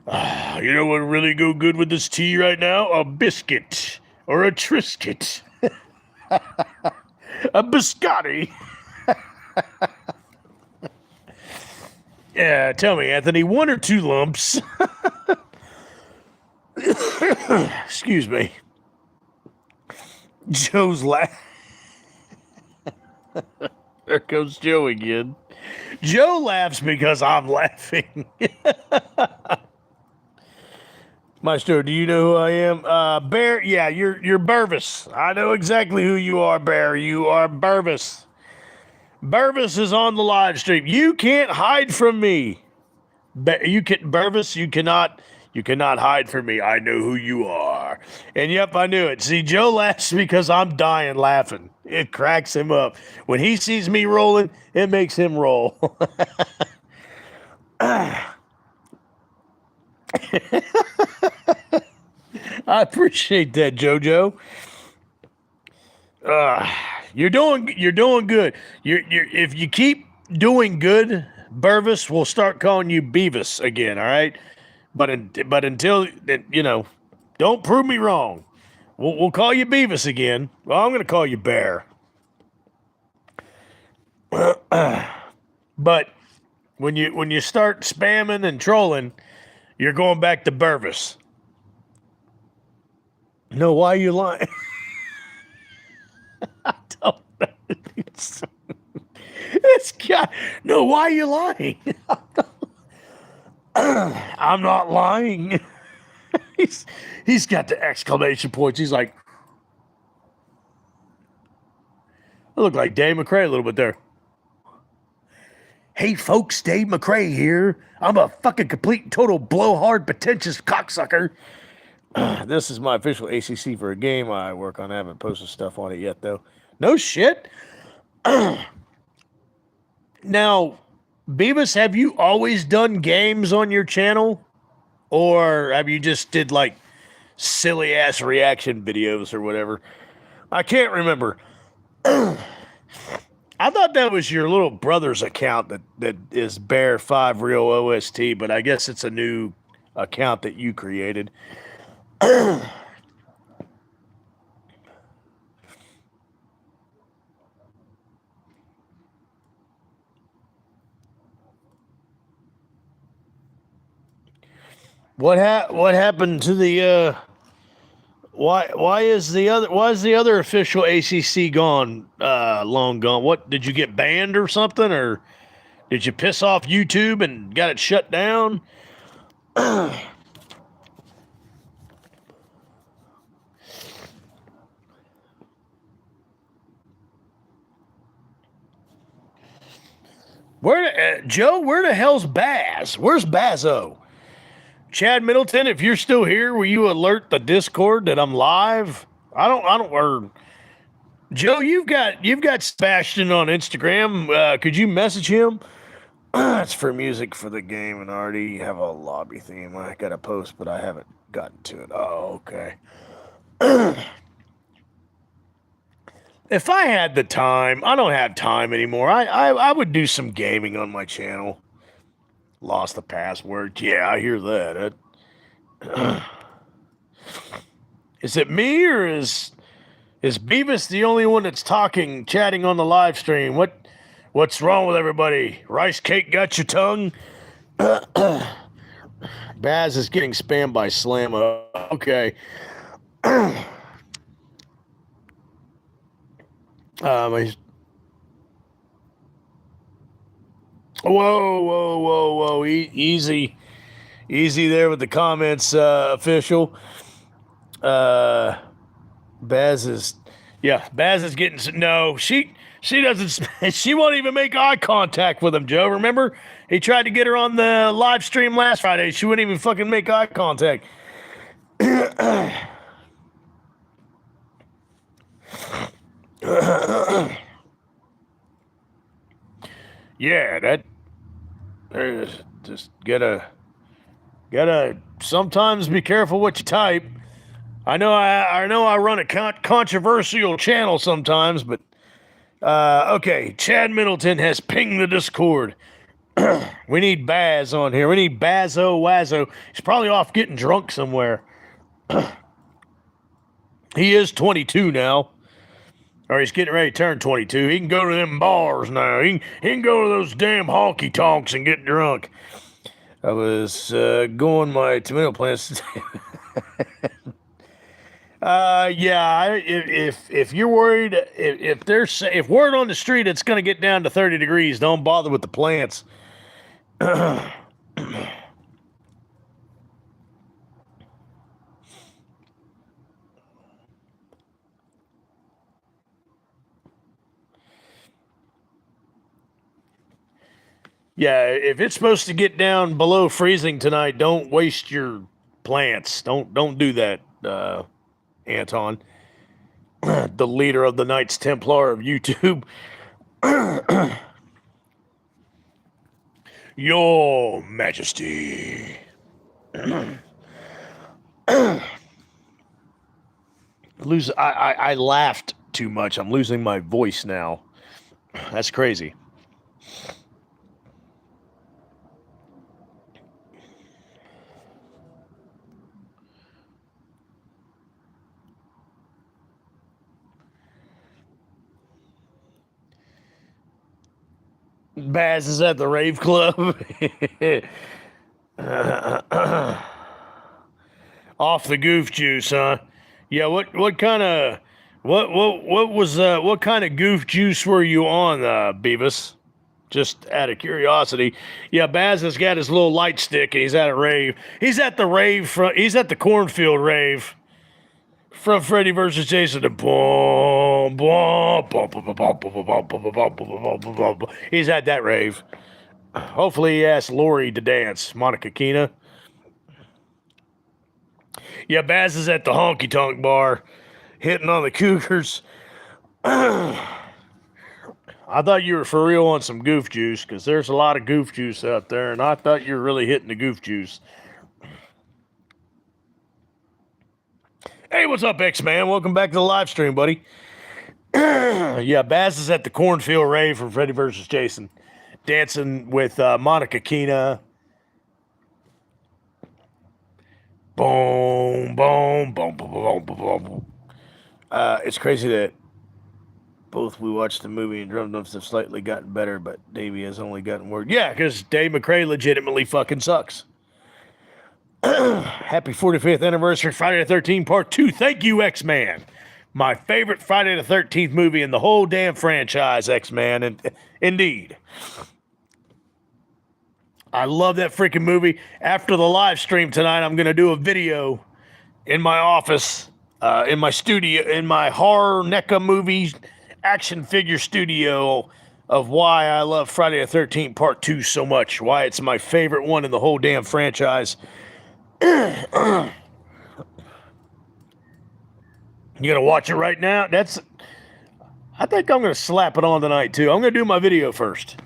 You know what really go good with this tea right now? A biscuit or a Triscuit. A biscotti. Yeah, tell me, Anthony, 1 or 2 lumps? Excuse me. Joe's laugh. There goes Joe again. Joe laughs because I'm laughing. Maestro, do you know who I am? Bear, yeah, you're Burvis. I know exactly who you are, Bear. You are Burvis. Burvis is on the live stream. You can't hide from me. Burvis, you cannot hide from me. I know who you are. And yep, I knew it. See, Joe laughs because I'm dying laughing. It cracks him up. When he sees me rolling, it makes him roll. I appreciate that, JoJo. You're doing good. If you keep doing good, Burvis will start calling you Beavis again. All right, but until don't prove me wrong. We'll call you Beavis again. Well, I'm gonna call you Bear. But when you start spamming and trolling, you're going back to Burvis. No, why are you lying? I don't know. This guy. No, why are you lying? I'm not lying. He's got the exclamation points. He's like, I look like Dave McRae a little bit there. Hey folks, Dave McRae here. I'm a fucking complete and total blowhard pretentious cocksucker. This is my official ACC for a game I work on. I haven't posted stuff on it yet though. No shit. Now, Beavis, have you always done games on your channel? Or have you just did like silly ass reaction videos or whatever? I can't remember. I thought that was your little brother's account that is Bear 5 Real OST, but I guess it's a new account that you created. What happened to the why is the other official ACC gone long gone? What, did you get banned or something, or did you piss off YouTube and got it shut down? Joe, where the hell's Baz? Where's Bazo? Chad Middleton, if you're still here, will you alert the Discord that I'm live? I don't. Or Joe, you've got Sebastian on Instagram. Could you message him? It's for music for the game, and I already have a lobby theme. I got a post, but I haven't gotten to it. Oh, okay. If I had the time, I don't have time anymore. I would do some gaming on my channel. Lost the password. Yeah, I hear that. Is it me, or is Beavis the only one that's chatting on the live stream? What's wrong with everybody? Rice cake got your tongue? Baz is getting spammed by Slammo. Okay. Whoa. Easy there with the comments, official. Baz is getting, no, she doesn't, she won't even make eye contact with him, Joe. Remember? He tried to get her on the live stream last Friday. She wouldn't even fucking make eye contact. Yeah, that there's just gotta sometimes be careful what you type. I know I run a controversial channel sometimes, but okay. Chad Middleton has pinged the Discord. We need Baz on here. We need Bazo Wazo. He's probably off getting drunk somewhere. He is 22 now. Or he's getting ready to turn 22. He can go to them bars now. He can go to those damn honky tonks and get drunk. I was going my tomato plants. Yeah. If you're worried, if word on the street it's going to get down to 30 degrees, don't bother with the plants. Yeah, if it's supposed to get down below freezing tonight, don't waste your plants. Don't do that, Anton, the leader of the Knights Templar of YouTube. Your Majesty. I laughed too much. I'm losing my voice now. That's crazy. Baz is at the rave club. Off the goof juice, huh? Yeah, what kind of what kind of goof juice were you on, Beavis? Just out of curiosity. Yeah, Baz has got his little light stick and he's at a rave. He's at the rave he's at the cornfield rave from Freddy vs. Jason. He's at that rave. Hopefully he asked Lori to dance. Monica Keena. Yeah, Baz is at the honky tonk bar, hitting on the cougars. I thought you were for real on some goof juice, because there's a lot of goof juice out there, and I thought you were really hitting the goof juice. Hey, what's up, X-Man? Welcome back to the live stream, buddy. Yeah, Baz is at the cornfield rave from Freddy vs. Jason, dancing with Monica Keena. Boom, boom, boom, boom, boom, boom, boom. It's crazy that both we watched the movie and drum dumps have slightly gotten better, but Davey has only gotten worse. Yeah, because Dave McRae legitimately fucking sucks. Happy 45th anniversary, Friday the 13th, Part 2. Thank you, X-Man. My favorite Friday the 13th movie in the whole damn franchise, X-Man. And indeed. I love that freaking movie. After the live stream tonight, I'm going to do a video in my office, in my studio, in my horror NECA movie action figure studio of why I love Friday the 13th Part 2 so much. Why it's my favorite one in the whole damn franchise. You going to watch it right now? I think I'm going to slap it on tonight, too. I'm going to do my video first,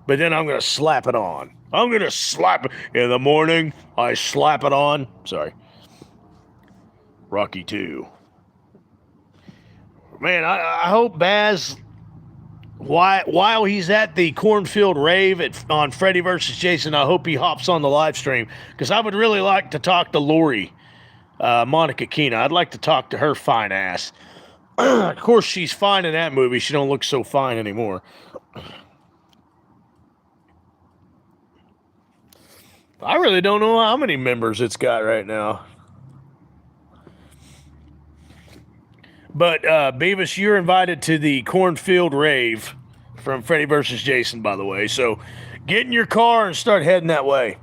but then I'm going to slap it on. I'm going to slap it. In the morning, I slap it on. Sorry. Rocky 2. Man, I hope Baz, while he's at the cornfield rave on Freddy vs. Jason, I hope he hops on the live stream, because I would really like to talk to Lori, Monica Keena. I'd like to talk to her fine ass. Of course, she's fine in that movie. She don't look so fine anymore. I really don't know how many members it's got right now. But, Beavis, you're invited to the cornfield rave from Freddy vs. Jason, by the way. So get in your car and start heading that way.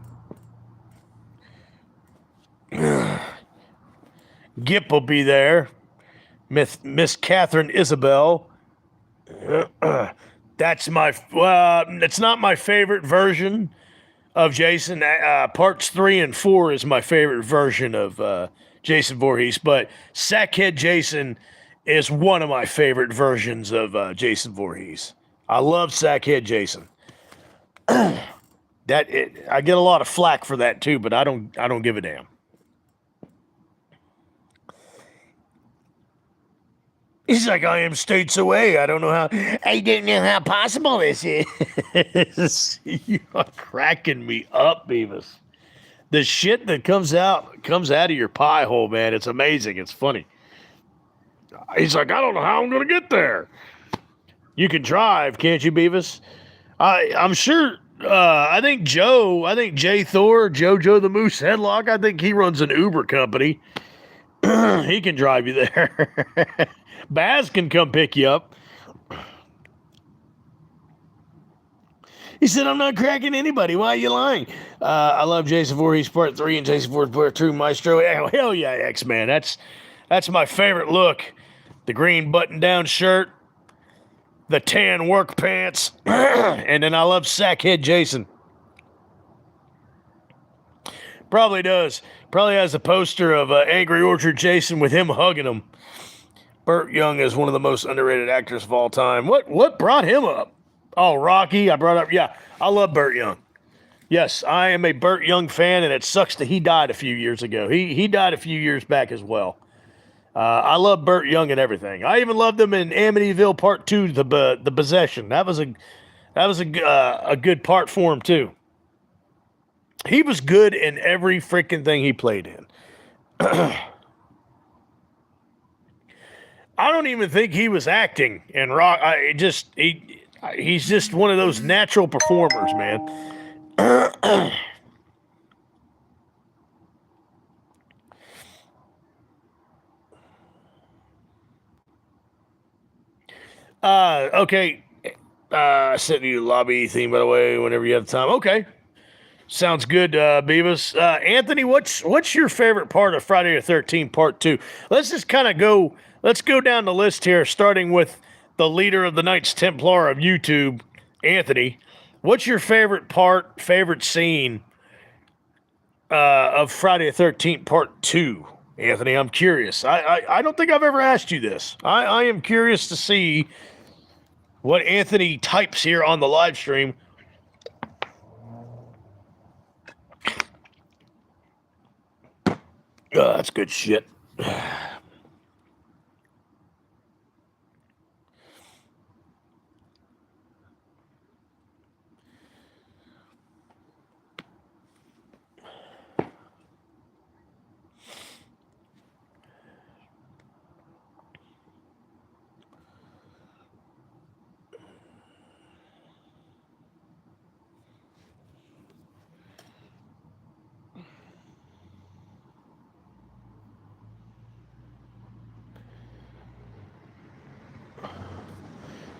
Gip will be there. Miss Catherine Isabel. That's it's not my favorite version of Jason. Parts 3 and 4 is my favorite version of Jason Voorhees, but Sackhead Jason is one of my favorite versions of Jason Voorhees. I love Sackhead Jason. I get a lot of flack for that too, but I don't give a damn. He's like, I am states away. I don't know how. I don't know how possible this is. You are cracking me up, Beavis. The shit that comes out of your pie hole, man. It's amazing. It's funny. He's like, I don't know how I'm going to get there. You can drive, can't you, Beavis? I'm sure. I think Jay Thor, Jojo the Moose Headlock, I think he runs an Uber company. He can drive you there. Baz can come pick you up. He said, I'm not cracking anybody. Why are you lying? I love Jason Voorhees Part 3 and Jason Voorhees Part 2 Maestro. Hell yeah, X-Man. That's my favorite look. The green button-down shirt, the tan work pants, and then I love Sackhead Jason. Probably does. Probably has a poster of Angry Orchard Jason with him hugging him. Burt Young is one of the most underrated actors of all time. What brought him up? Oh, Rocky. I brought up. Yeah, I love Burt Young. Yes, I am a Burt Young fan, and it sucks that he died a few years ago. He died a few years back as well. I love Burt Young and everything. I even loved him in Amityville Part 2, the Possession. That was a good part for him too. He was good in every freaking thing he played in. I don't even think he was acting in Rock. He's just one of those natural performers, man. Okay. Send you the lobby theme, by the way, whenever you have time. Okay. Sounds good, Beavis. Anthony, what's your favorite part of Friday the 13th Part 2? Let's just kind of go. Let's go down the list here, starting with the leader of the Knights Templar of YouTube, Anthony. What's your favorite scene of Friday the 13th Part 2? Anthony, I'm curious. I don't think I've ever asked you this. I am curious to see what Anthony types here on the live stream. That's good shit.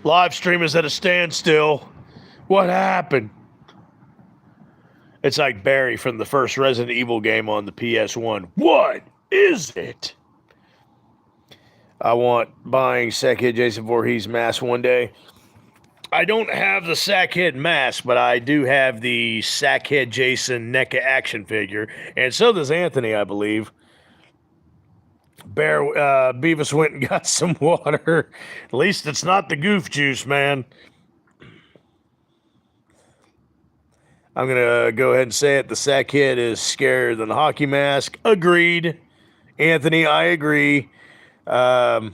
Live stream is at a standstill. What happened? It's like Barry from the first Resident Evil game on the PS1. What is it? I want buying Sackhead Jason Voorhees mask one day. I don't have the Sackhead mask, but I do have the Sackhead Jason NECA action figure, and so does Anthony, I believe. Beavis went and got some water. At least it's not the goof juice, man. I'm going to go ahead and say it. The Sackhead is scarier than the hockey mask. Agreed. Anthony, I agree. My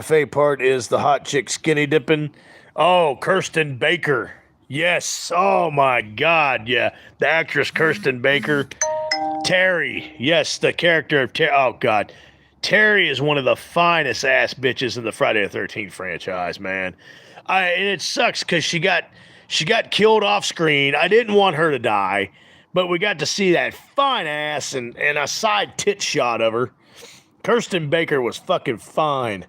favorite part is the hot chick skinny dipping. Oh, Kirsten Baker. Yes. Oh, my God. Yeah. The actress Kirsten Baker. Terry. Yes, the character of Terry. Oh, God. Terry is one of the finest ass bitches in the Friday the 13th franchise, man. And it sucks because she got killed off screen. I didn't want her to die, but we got to see that fine ass and a side tit shot of her. Kirsten Baker was fucking fine.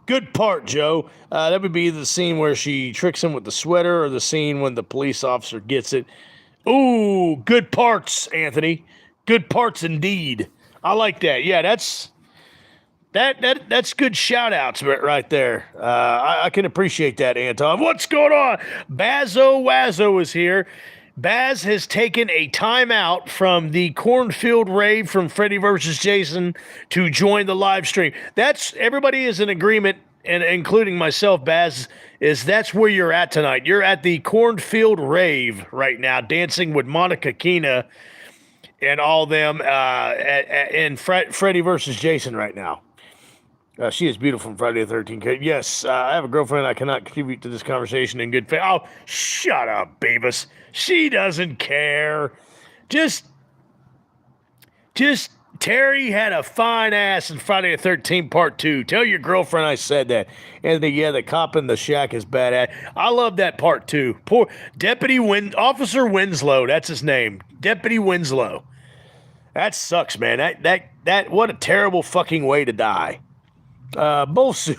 Good part, Joe. That would be the scene where she tricks him with the sweater, or the scene when the police officer gets it. Ooh, good parts, Anthony. Good parts indeed. I like that. Yeah, that's good shout outs right there. I can appreciate that, Anton. What's going on? Bazo Wazo is here. Baz has taken a timeout from the cornfield rave from Freddy versus Jason to join the live stream. That's everybody is in agreement, and including myself, Baz, is that's where you're at tonight. You're at the cornfield rave right now, dancing with Monica Keena and all them in Freddy versus Jason right now. She is beautiful from Friday the 13th. Yes, I have a girlfriend. I cannot contribute to this conversation in good faith. Oh, shut up, Beavis. She doesn't care. Just Terry had a fine ass in Friday the 13th Part 2. Tell your girlfriend I said that. And the cop in the shack is badass. I love that Part 2. Poor Officer Winslow. That's his name. Deputy Winslow. That sucks, man. That what a terrible fucking way to die. Bull soup.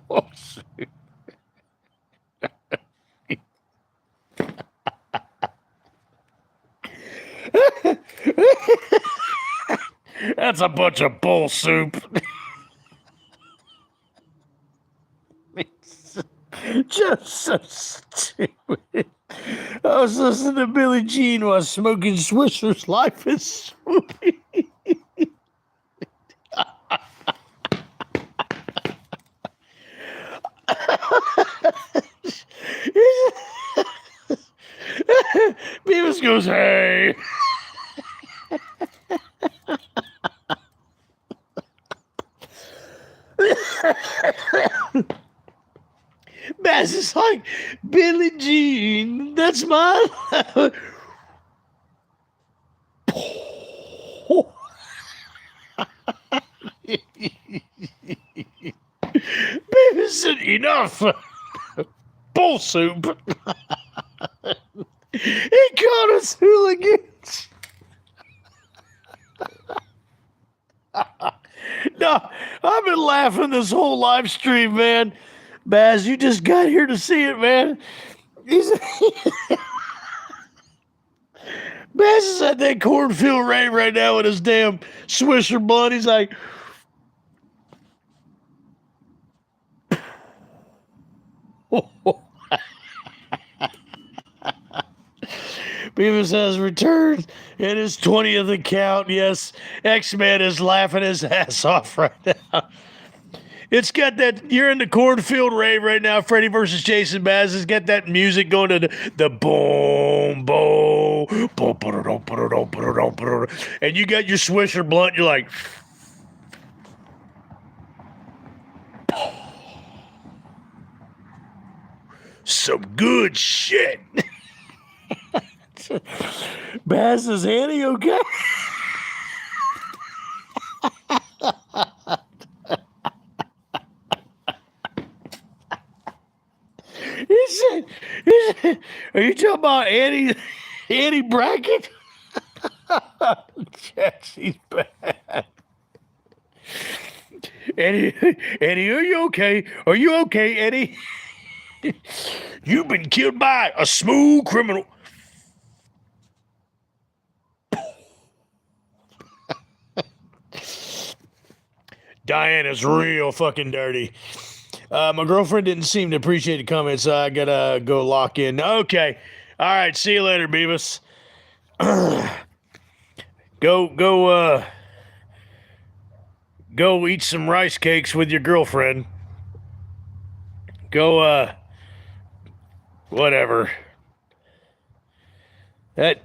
Bull soup. That's a bunch of bull soup. Just so stupid. I was listening to Billie Jean while smoking Swishers. Life is swoopy. Beavis goes, hey. Baz is like, Billie Jean, that's my Beavis said, enough. Bull soup. He called us hooligans. No, I've been laughing this whole live stream, man. Baz, you just got here to see it, man. Baz is at that cornfield rave right now with his damn Swisher blunt. He's like, Beavis has returned in his 20th account. Yes, X-Man is laughing his ass off right now. It's got that, you're in the cornfield rave right now, Freddy versus Jason. Baz has got that music going to the boom, boom, and you got your Swisher blunt. You're like, some good shit. Baz, is Annie okay? He said, are you talking about Annie Brackett? Yeah, she's bad. Eddie, are you okay? Are you okay, Eddie? You've been killed by a smooth criminal. Diana's real fucking dirty. My girlfriend didn't seem to appreciate the comments, so I gotta go lock in. Okay. All right. See you later, Beavis. Go eat some rice cakes with your girlfriend. Go, whatever. That,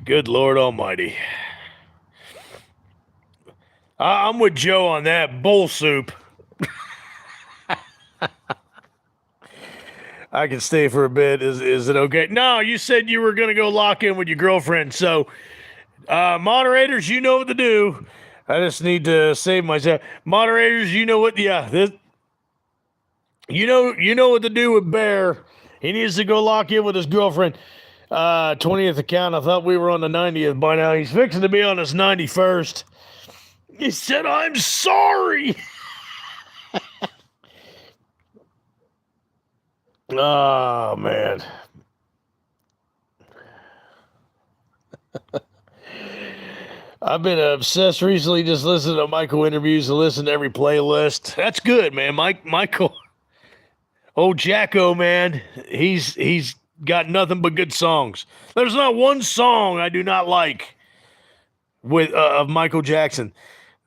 good Lord Almighty. I'm with Joe on that. Bull soup. I can stay for a bit. Is it okay? No, you said you were going to go lock in with your girlfriend. So, moderators, you know what to do. I just need to save myself. Moderators, you know what? Yeah, you know what to do with Bear. He needs to go lock in with his girlfriend. 20th account. I thought we were on the 90th by now. He's fixing to be on his 91st. He said, I'm sorry. Oh, man. I've been obsessed recently just listening to Michael interviews and listening to every playlist. That's good, man. Michael. Old Jacko, man, he's got nothing but good songs. There's not one song I do not like with of Michael Jackson.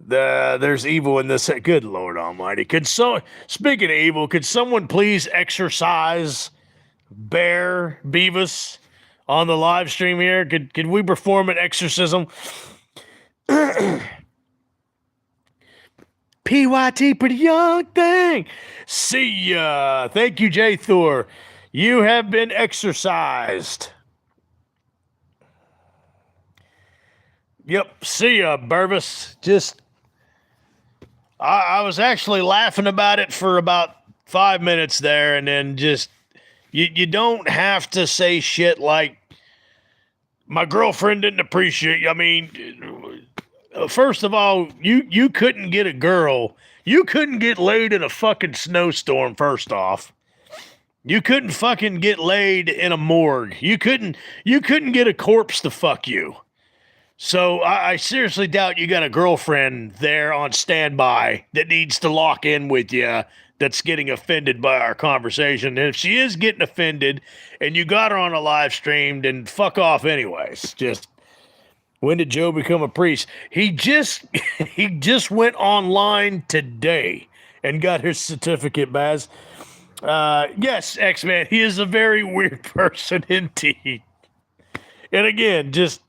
There's evil in this. Good Lord Almighty! Speaking of evil, could someone please exorcise Bear Beavis on the live stream here? Could we perform an exorcism? PYT, pretty young thing. See ya. Thank you, J Thor. You have been exorcised. Yep. See ya, Burvis. I was actually laughing about it for about 5 minutes there, and then just you don't have to say shit like my girlfriend didn't appreciate you. I mean, first of all, you couldn't get a girl. You couldn't get laid in a fucking snowstorm, first off. You couldn't fucking get laid in a morgue. You couldn't get a corpse to fuck you. So I seriously doubt you got a girlfriend there on standby that needs to lock in with you that's getting offended by our conversation. And if she is getting offended and you got her on a live stream, then fuck off anyways. Just, when did Joe become a priest? He just went online today and got his certificate, Baz. Yes, X-Man, he is a very weird person indeed. And again, just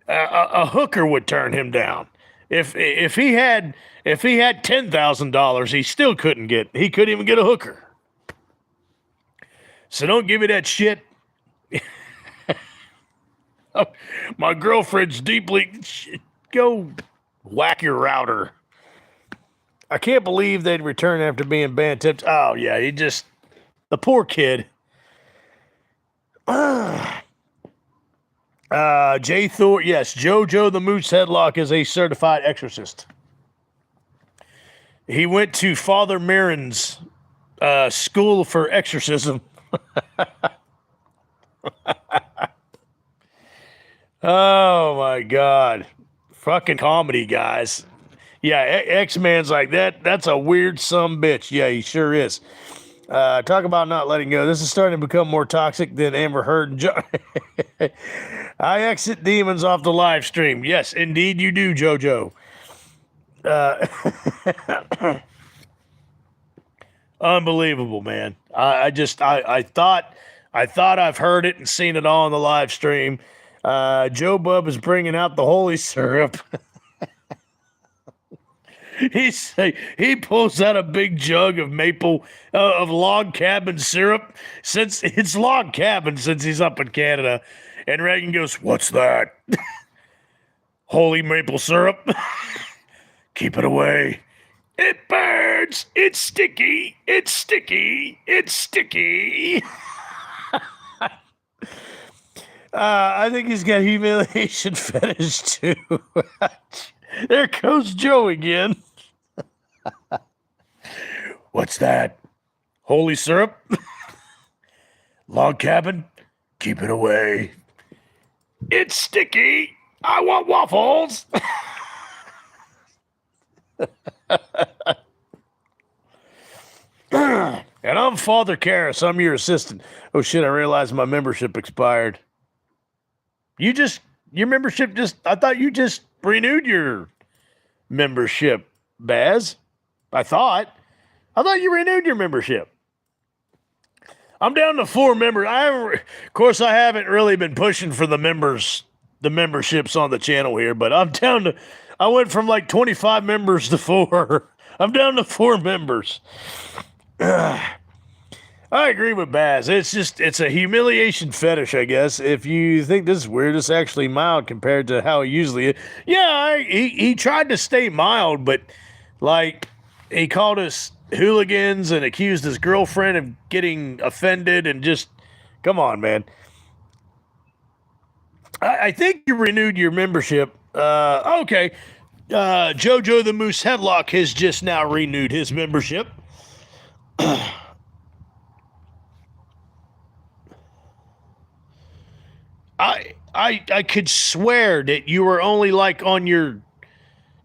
a hooker would turn him down. If he had $10,000, he couldn't even get a hooker. So don't give me that shit. My girlfriend's deeply. Go whack your router. I can't believe they'd return after being banned tips. Oh yeah, the poor kid. J Thor, yes, JoJo the Moose Headlock is a certified exorcist. He went to Father Mirren's school for exorcism. Oh my God. Fucking comedy, guys. Yeah, X-Man's like that. That's a weird bitch. Yeah, he sure is. Talk about not letting go. This is starting to become more toxic than Amber Heard and John. I exit demons off the live stream. Yes, indeed you do, JoJo. Unbelievable, man. I thought I've heard it and seen it all on the live stream. Joe Bub is bringing out the holy syrup. He pulls out a big jug of of log cabin syrup, since it's log cabin since he's up in Canada. And Reagan goes, "What's that?" "Holy maple syrup." "Keep it away. It burns. It's sticky. It's sticky. It's sticky." I think he's got humiliation fetish too. There goes Joe again. "What's that? Holy syrup? Log cabin? Keep it away. It's sticky. I want waffles." "And I'm Father Karras. I'm your assistant." "Oh shit, I realized my membership expired." Your membership I thought you just renewed your membership, Baz. I thought you renewed your membership. I'm down to 4 members. Of course, I haven't really been pushing for the memberships on the channel here, but I went from like 25 members to 4. I'm down to 4 members. I agree with Baz. It's a humiliation fetish, I guess. If you think this is weird, it's actually mild compared to how he usually is. Yeah, he tried to stay mild, but like he called us hooligans and accused his girlfriend of getting offended, and just, come on, man. I think you renewed your membership. Okay. JoJo the Moose Headlock has just now renewed his membership. I could swear that you were only like on your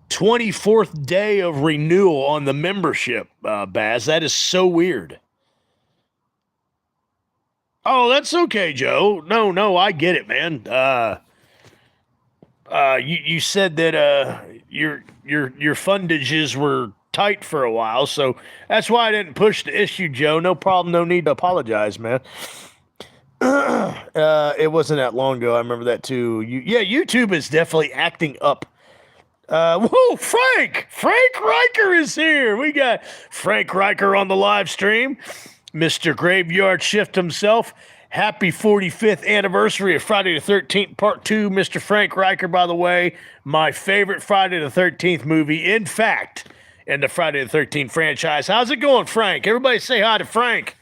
24th day of renewal on the membership, Baz. That is so weird. Oh, that's okay, Joe. No, I get it, man. You said that your fundages were tight for a while, so that's why I didn't push the issue, Joe. No problem, no need to apologize, man. It wasn't that long ago. I remember that too. YouTube is definitely acting up. Whoa, Frank Riker is here. We got Frank Riker on the live stream. Mr. Graveyard Shift himself. Happy 45th anniversary of Friday the 13th, Part 2. Mr. Frank Riker, by the way, my favorite Friday the 13th movie, in fact, in the Friday the 13th franchise. How's it going, Frank? Everybody say hi to Frank.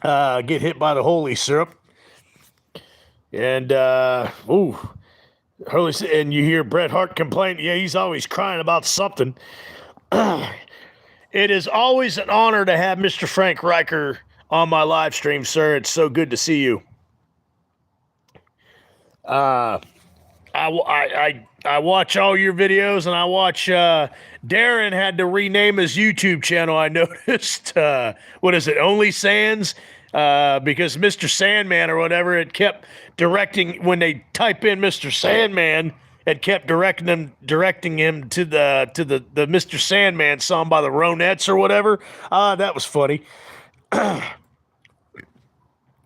Get hit by the holy syrup. And, and you hear Bret Hart complain. Yeah, he's always crying about something. It is always an honor to have Mr. Frank Riker on my live stream, sir. It's so good to see you. I watch all your videos, and I watch Darren had to rename his YouTube channel. I noticed. What is it? Only Sands? Because Mr. Sandman or whatever, it kept directing when they type in Mr. Sandman. It kept directing him to the Mr. Sandman song by the Ronettes or whatever. That was funny.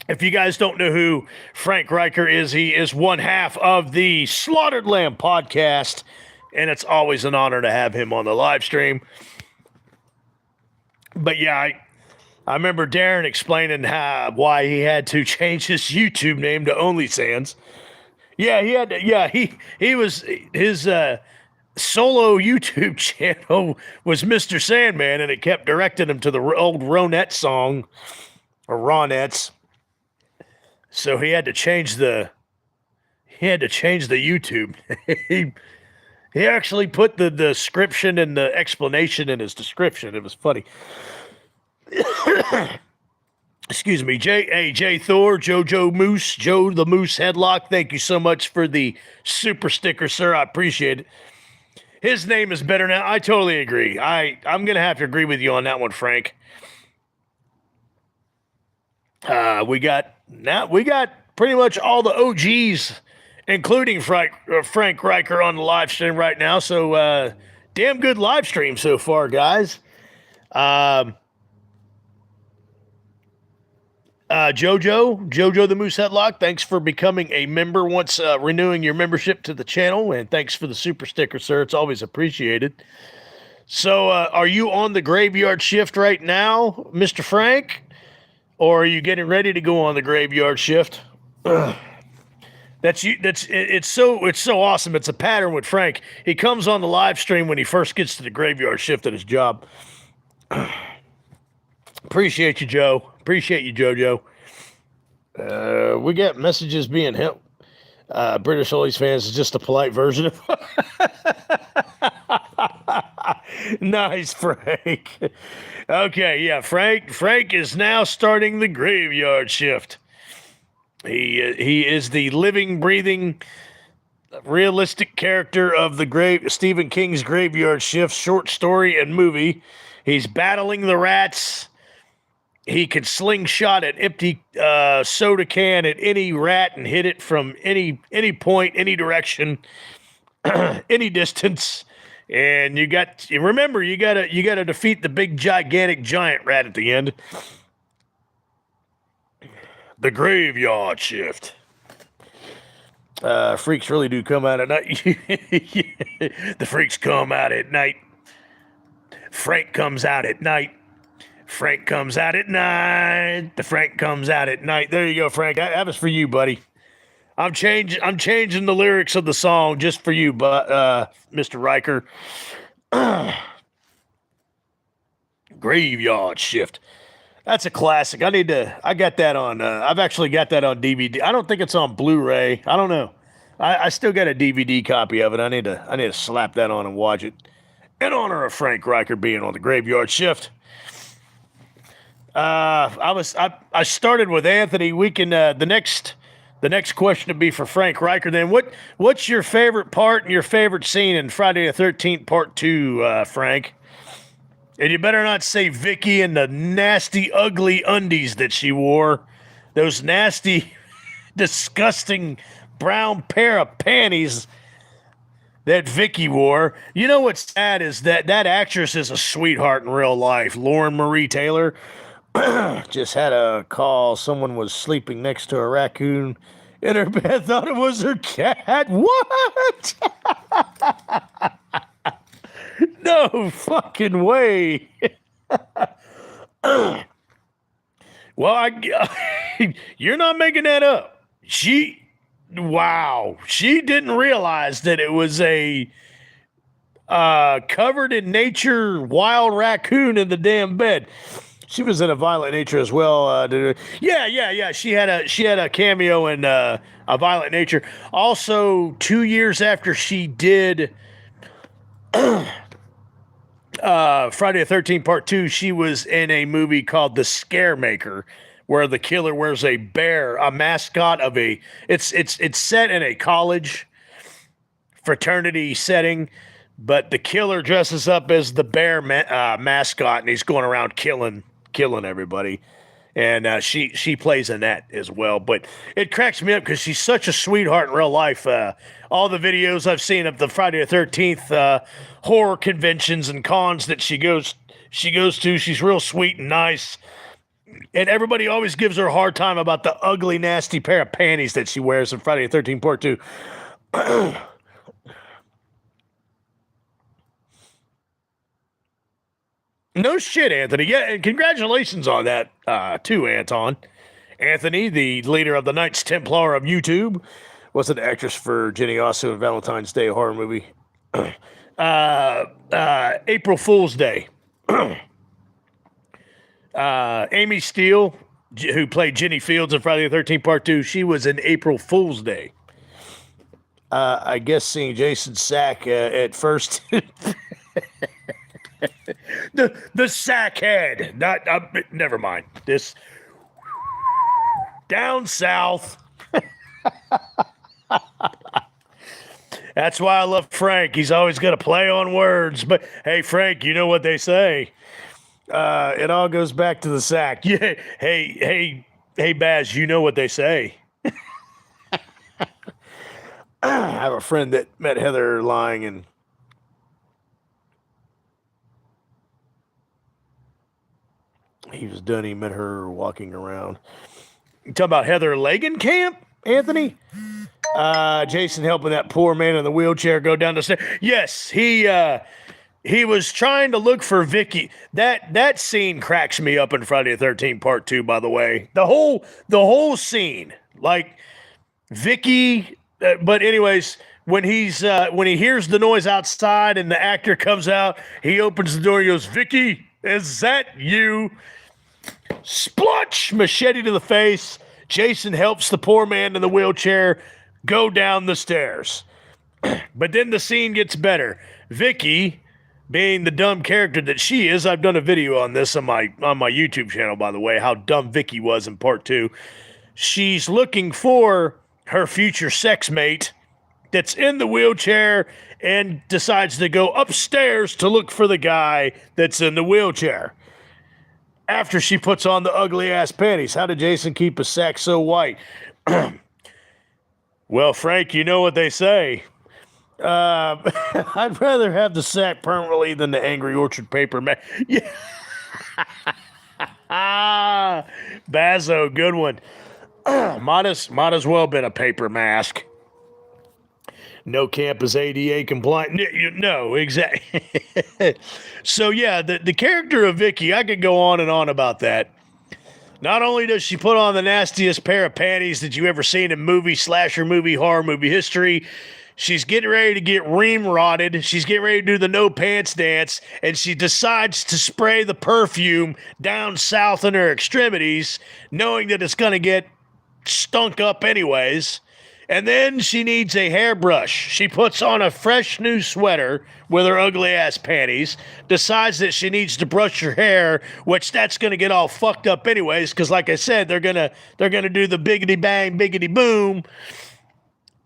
If you guys don't know who Frank Riker is, he is one half of the Slaughtered Lamb podcast, and it's always an honor to have him on the live stream. But yeah, I remember Darren explaining why he had to change his YouTube name to Only Sands. Yeah, he had to. Yeah, he was his solo YouTube channel was Mr. Sandman, and it kept directing him to the old Ronette song or Ronettes. So he had to change the YouTube. he actually put the description and the explanation in his description. It was funny. Excuse me, J Thor, Jojo Moose, Joe the Moose Headlock. Thank you so much for the super sticker, sir. I appreciate it. His name is better now. I totally agree. I'm gonna have to agree with you on that one, Frank. We got pretty much all the OGs, including Frank Riker, on the live stream right now. So damn good live stream so far, guys. Jojo the Moose Headlock, thanks for becoming a member once renewing your membership to the channel, and thanks for the super sticker, sir. It's always appreciated. So, are you on the graveyard shift right now, Mr. Frank? Or are you getting ready to go on the graveyard shift? It's so awesome. It's a pattern with Frank. He comes on the live stream when he first gets to the graveyard shift at his job. Appreciate you, Joe. Appreciate you, Jojo. We got messages being helped. British Oldies fans is just a polite version of. Nice, Frank. Okay, yeah, Frank is now starting the graveyard shift. He is the living, breathing, realistic character of the Stephen King's Graveyard Shift short story and movie. He's battling the rats. He could slingshot an empty soda can at any rat and hit it from any point, any direction, any distance. And you gotta defeat the big gigantic giant rat at the end. The Graveyard Shift. Freaks really do come out at night. The freaks come out at night. Frank comes out at night. Frank comes out at night. The Frank comes out at night. There you go, Frank. That was for you, buddy. I'm changing the lyrics of the song just for you, Mr. Riker. Graveyard Shift. That's a classic. I got that on. I've actually got that on DVD. I don't think it's on Blu-ray. I don't know. I still got a DVD copy of it. I need to slap that on and watch it in honor of Frank Riker being on the Graveyard Shift. I started with Anthony. We can the next The next question would be for Frank Riker. Then, what's your favorite part and your favorite scene in Friday the 13th Part 2, Frank? And you better not say Vicky and the nasty, ugly undies that she wore. Those nasty, disgusting brown pair of panties that Vicky wore. You know what's sad is that actress is a sweetheart in real life. Lauren Marie Taylor just had a call. Someone was sleeping next to a raccoon in her bed. Thought it was her cat. What? No fucking way. Well, you're not making that up. She didn't realize that it was a covered in nature wild raccoon in the damn bed. She was in a Violent Nature as well. Yeah. She had a cameo in a Violent Nature. Also, 2 years after she did Friday the 13th Part 2, she was in a movie called The Scaremaker, where the killer wears a bear, a mascot of a. It's set in a college fraternity setting, but the killer dresses up as the bear mascot, and he's going around killing everybody. And she plays Annette as well. But it cracks me up because she's such a sweetheart in real life. All the videos I've seen of the Friday the 13th horror conventions and cons that she goes to, she's real sweet and nice. And everybody always gives her a hard time about the ugly, nasty pair of panties that she wears in Friday the 13th Part 2. No shit, Anthony. Yeah, and congratulations on that, too, Anton. Anthony, the leader of the Knights Templar of YouTube, was an actress for Jenny Osu in Valentine's Day horror movie. April Fool's Day. Amy Steele, who played Jenny Fields in Friday the 13th Part 2, she was in April Fool's Day. I guess seeing Jason Sack at first... the sack head. Not never mind. This down south. That's why I love Frank. He's always going to play on words. But hey, Frank, you know what they say. It all goes back to the sack. Yeah. Hey, Baz, you know what they say. I have a friend that met Heather lying and. He was done. He met her walking around. You talking about Heather Langenkamp, Anthony? Jason helping that poor man in the wheelchair go down the stairs. Yes, he was trying to look for Vicky. That scene cracks me up in Friday the 13th Part 2, by the way. The whole scene. Like, Vicky, but anyways, when he hears the noise outside and the actor comes out, he opens the door and goes, "Vicky, is that you?" Splutch! Machete to the face. Jason helps the poor man in the wheelchair go down the stairs. But then the scene gets better. Vicky, being the dumb character that she is, I've done a video on this on my YouTube channel, by the way, how dumb Vicky was in Part 2. She's looking for her future sex mate that's in the wheelchair and decides to go upstairs to look for the guy that's in the wheelchair. After she puts on the ugly-ass panties. How did Jason keep his sack so white? Well, Frank, you know what they say. I'd rather have the sack permanently than the Angry Orchard paper mask. Yeah. Bazo, good one. Might as well been a paper mask. No camp is ADA compliant. No, exactly. So, yeah, the character of Vicky, I could go on and on about that. Not only does she put on the nastiest pair of panties that you ever seen in movie, slasher movie, horror movie history, she's getting ready to get ream-rotted. She's getting ready to do the no pants dance, and she decides to spray the perfume down south in her extremities, knowing that it's going to get stunk up anyways. And then she needs a hairbrush. She puts on a fresh new sweater with her ugly ass panties, decides that she needs to brush her hair, which that's going to get all fucked up anyways, because like I said, they're going to do the biggity bang, biggity boom.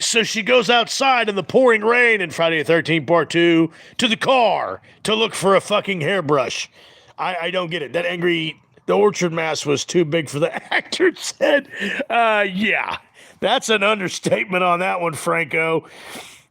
So she goes outside in the pouring rain in Friday the 13th Part 2 to the car to look for a fucking hairbrush. I don't get it. The orchard mouse was too big for the actor's head. Yeah. That's an understatement on that one, Franco.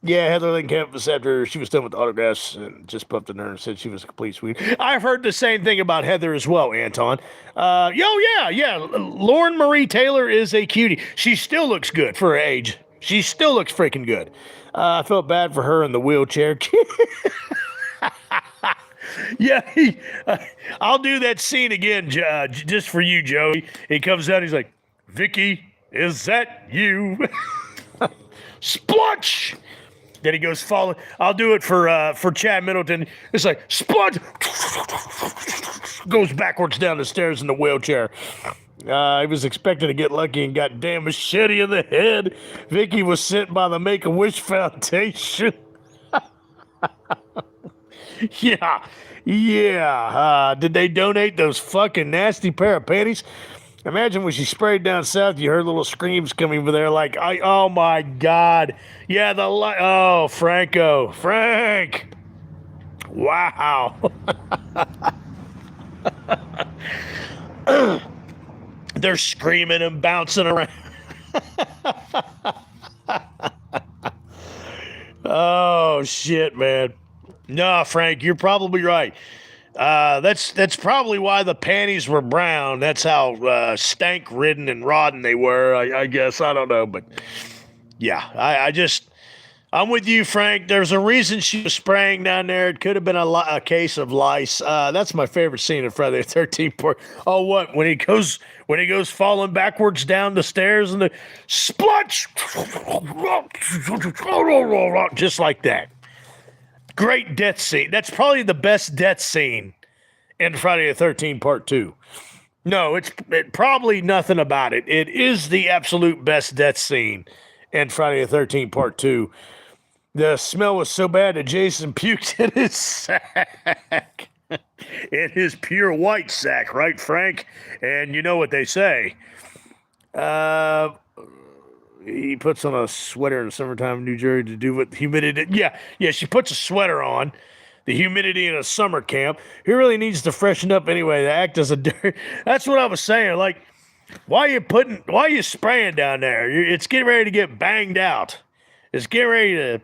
Yeah, Heather Lynn Campus, after she was done with the autographs, and just pumped in her and said she was a complete sweet. I've heard the same thing about Heather as well, Anton. Yeah. Lauren Marie Taylor is a cutie. She still looks good for her age. She still looks freaking good. I felt bad for her in the wheelchair. Yeah, I'll do that scene again, just for you, Joe. He comes out, he's like, Vicky, is that you? Splunch! Then he goes falling. I'll do it for Chad Middleton. It's like, splunch! Goes backwards down the stairs in the wheelchair. I was expecting to get lucky and got damn machete in the head. Vicky was sent by the Make-A-Wish Foundation. Yeah. Did they donate those fucking nasty pair of panties? Imagine when she sprayed down south, you heard little screams coming over there like, oh my God. Yeah, Frank. Wow. They're screaming and bouncing around. Oh, shit, man. No, Frank, you're probably right. That's probably why the panties were brown. That's how stank-ridden and rotten they were, I guess. I don't know, but yeah, I'm with you, Frank. There's a reason she was spraying down there. It could have been a case of lice. That's my favorite scene in Friday the 13th. Oh, what? When he goes falling backwards down the stairs and the splunch, just like that. Great death scene. That's probably the best death scene in Friday the 13th Part 2. No, it's probably nothing about it. It is the absolute best death scene in Friday the 13th Part 2. The smell was so bad that Jason puked in his sack. In his pure white sack, right, Frank? And you know what they say. He puts on a sweater in the summertime in New Jersey to do with humidity. Yeah, she puts a sweater on. The humidity in a summer camp. He really needs to freshen up anyway. The act as a dirt. That's what I was saying. Like, why are you spraying down there? It's getting ready to get banged out. It's getting ready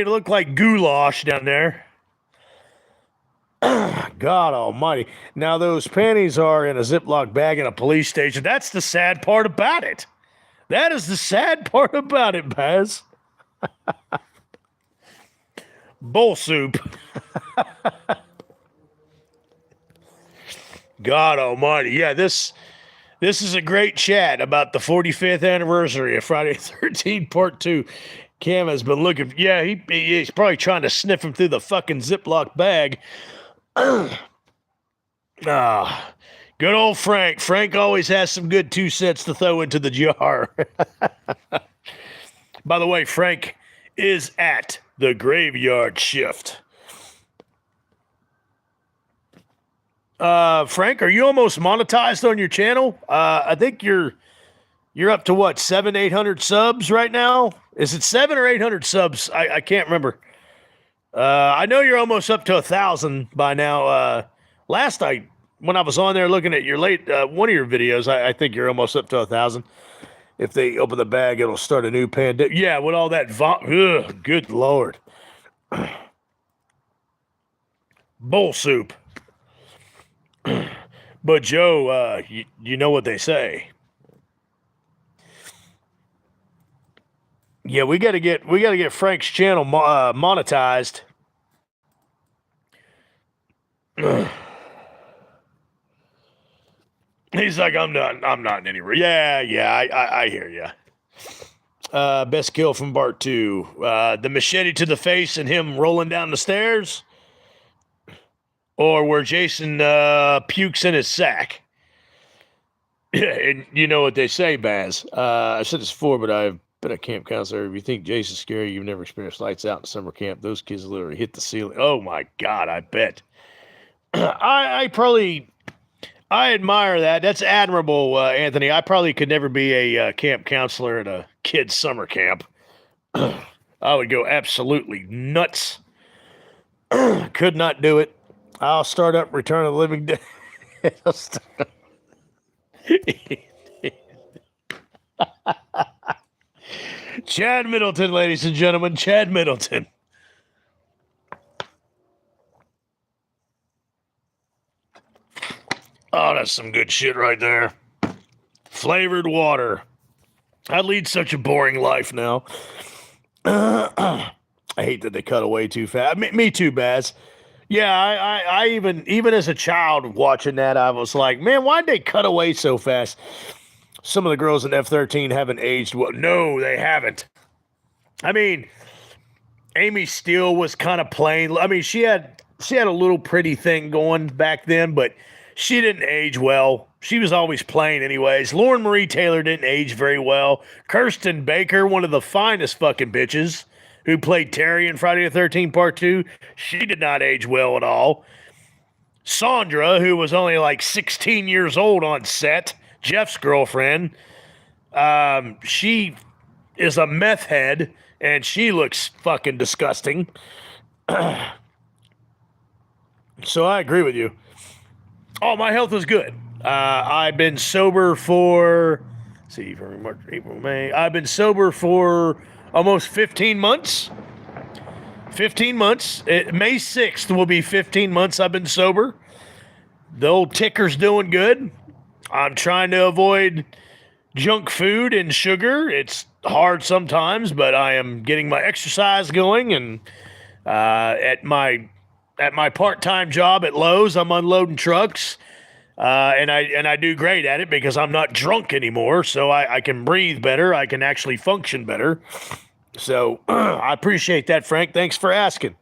to look like goulash down there. God almighty. Now, those panties are in a Ziploc bag in a police station. That's the sad part about it. That is the sad part about it, Baz. Bull soup. God almighty. Yeah, this is a great chat about the 45th anniversary of Friday the 13th Part 2. Cam has been looking. Yeah, he's probably trying to sniff him through the fucking Ziploc bag. Good old Frank. Frank always has some good 2 cents to throw into the jar. By the way, Frank is at the graveyard shift. Frank, are you almost monetized on your channel? I think you're up to what, 700-800 subs right now? Is it 700 or 800 subs? I can't remember. I know you're almost up to 1,000 by now. When I was on there looking at your one of your videos, I think you're almost up to 1,000. If they open the bag, it'll start a new pandemic. Yeah, with all that good Lord. Bull soup. But Joe, you know what they say. Yeah, we gotta get Frank's channel monetized. He's like, I'm not in any. Yeah, I hear you. Best kill from Part 2. The machete to the face and him rolling down the stairs, or where Jason pukes in his sack. Yeah, and you know what they say, Baz. I said this before, but I've been a camp counselor. If you think Jason's scary, you've never experienced lights out in summer camp. Those kids literally hit the ceiling. Oh my God, I bet. I admire that. That's admirable, Anthony. I probably could never be a camp counselor at a kid's summer camp. I would go absolutely nuts. Could not do it. I'll start up Return of the Living Dead. Chad Middleton, ladies and gentlemen. Chad Middleton. Oh, that's some good shit right there. Flavored water. I lead such a boring life now. I hate that they cut away too fast. Me too, Baz. Yeah, I even as a child watching that, I was like, man, why'd they cut away so fast? Some of the girls in F-13 haven't aged well. No, they haven't. I mean, Amy Steele was kind of plain. I mean, she had a little pretty thing going back then, but she didn't age well. She was always plain anyways. Lauren Marie Taylor didn't age very well. Kirsten Baker, one of the finest fucking bitches who played Terry in Friday the 13th Part 2, she did not age well at all. Sandra, who was only like 16 years old on set, Jeff's girlfriend, she is a meth head, and she looks fucking disgusting. So I agree with you. Oh, my health is good. I've been sober for, let's see, February, March, April, May. I've been sober for almost 15 months. 15 months. May 6th will be 15 months I've been sober. The old ticker's doing good. I'm trying to avoid junk food and sugar. It's hard sometimes, but I am getting my exercise going, and at my part-time job at Lowe's, I'm unloading trucks, and I do great at it because I'm not drunk anymore, so I can breathe better. I can actually function better. So I appreciate that, Frank. Thanks for asking.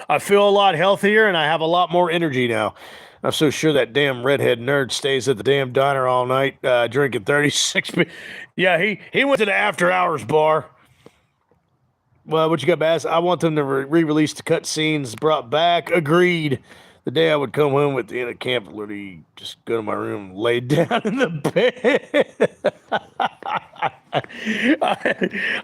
I feel a lot healthier, and I have a lot more energy now. I'm so sure that damn redhead nerd stays at the damn diner all night drinking 36. Yeah, he went to the after-hours bar. Well, what you got, Bass? I want them to re-release the cut scenes brought back. Agreed. The day I would come home at the end of camp, literally just go to my room and lay down in the bed.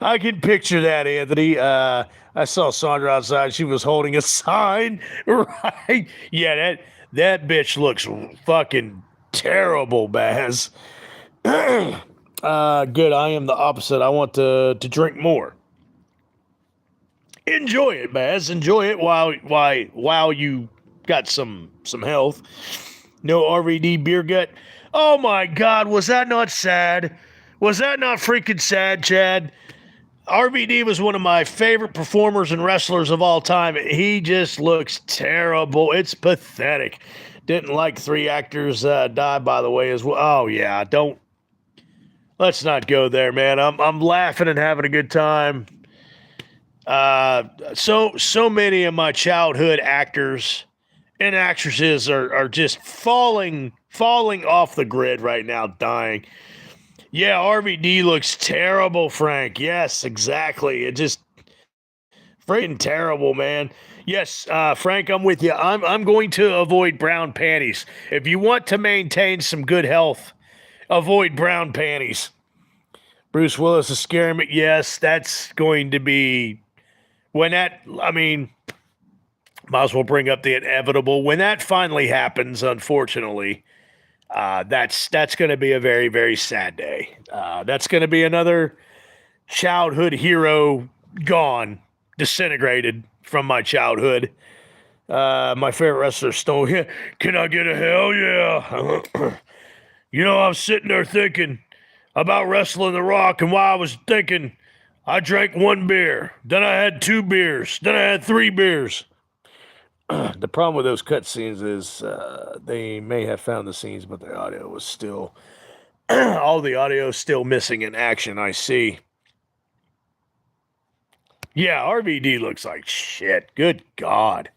I can picture that, Anthony. I saw Sandra outside. She was holding a sign. Right? Yeah, that bitch looks fucking terrible, Baz. Good. I am the opposite. I want to drink more. Enjoy it, Baz. Enjoy it while you got some health. No RVD beer gut. Oh my God, was that not sad? Was that not freaking sad, Chad? RVD was one of my favorite performers and wrestlers of all time. He just looks terrible. It's pathetic. Didn't like 3 actors die, by the way, as well. Oh yeah, let's not go there, man. I'm laughing and having a good time. So many of my childhood actors and actresses are just falling off the grid right now, dying. Yeah, RVD looks terrible, Frank. Yes, exactly. It just freaking terrible, man. Yes, Frank, I'm with you. I'm going to avoid brown panties. If you want to maintain some good health, avoid brown panties. Bruce Willis is scaring me. Yes, that's going to be might as well bring up the inevitable. When that finally happens, unfortunately, that's going to be a very, very sad day. That's going to be another childhood hero gone, disintegrated from my childhood. My favorite wrestler, Stone. Can I get a hell yeah? I was sitting there thinking about wrestling The Rock, and while I was thinking, I drank 1 beer, then I had 2 beers, then I had 3 beers. The problem with those cut scenes is they may have found the scenes, but the audio was still, all the audio is still missing in action, I see. Yeah, RVD looks like shit. Good God.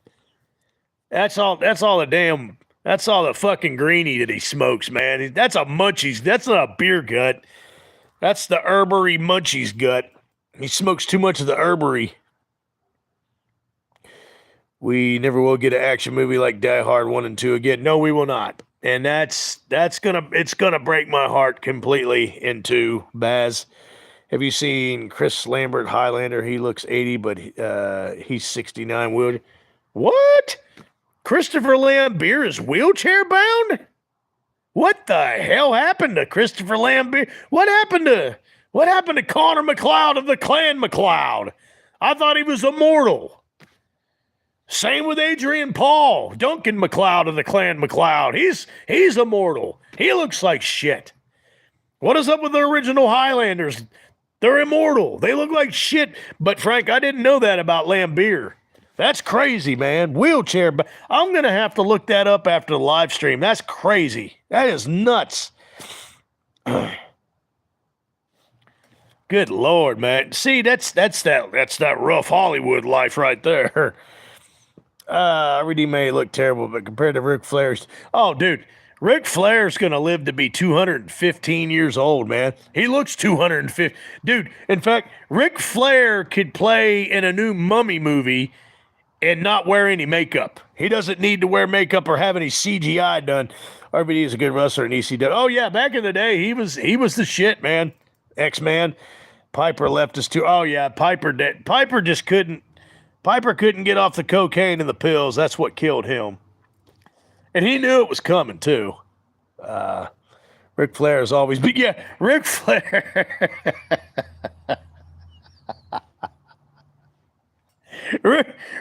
That's all the damn That's all the fucking greenie that he smokes, man. That's a munchies. That's not a beer gut. That's the herbery munchies gut. He smokes too much of the herbery. We never will get an action movie like Die Hard 1 and 2 again. No, we will not. And it's gonna break my heart completely in two, Baz. Have you seen Chris Lambert, Highlander? He looks 80, but he's 69. What? Christopher Lambert is wheelchair bound? What the hell happened to Christopher Lambert? What happened to Connor McLeod of the Clan McLeod? I thought he was immortal. Same with Adrian Paul, Duncan McLeod of the Clan McLeod. He's immortal. He looks like shit. What is up with the original Highlanders? They're immortal. They look like shit. But Frank, I didn't know that about Lambert. That's crazy, man. Wheelchair. I'm going to have to look that up after the live stream. That's crazy. That is nuts. Good Lord, man. See, that's that rough Hollywood life right there. Everything may look terrible, but compared to Ric Flair's, oh, dude, Ric Flair's gonna live to be 215 years old, man. He looks 250, dude. In fact, Ric Flair could play in a new Mummy movie and not wear any makeup. He doesn't need to wear makeup or have any CGI done. RVD is a good wrestler in ECW. Oh yeah, back in the day, he was the shit, man. X-Man. Piper left us too. Oh yeah, Piper just couldn't. Piper couldn't get off the cocaine and the pills. That's what killed him. And he knew it was coming, too. Ric Flair has always been... Yeah, Ric Flair...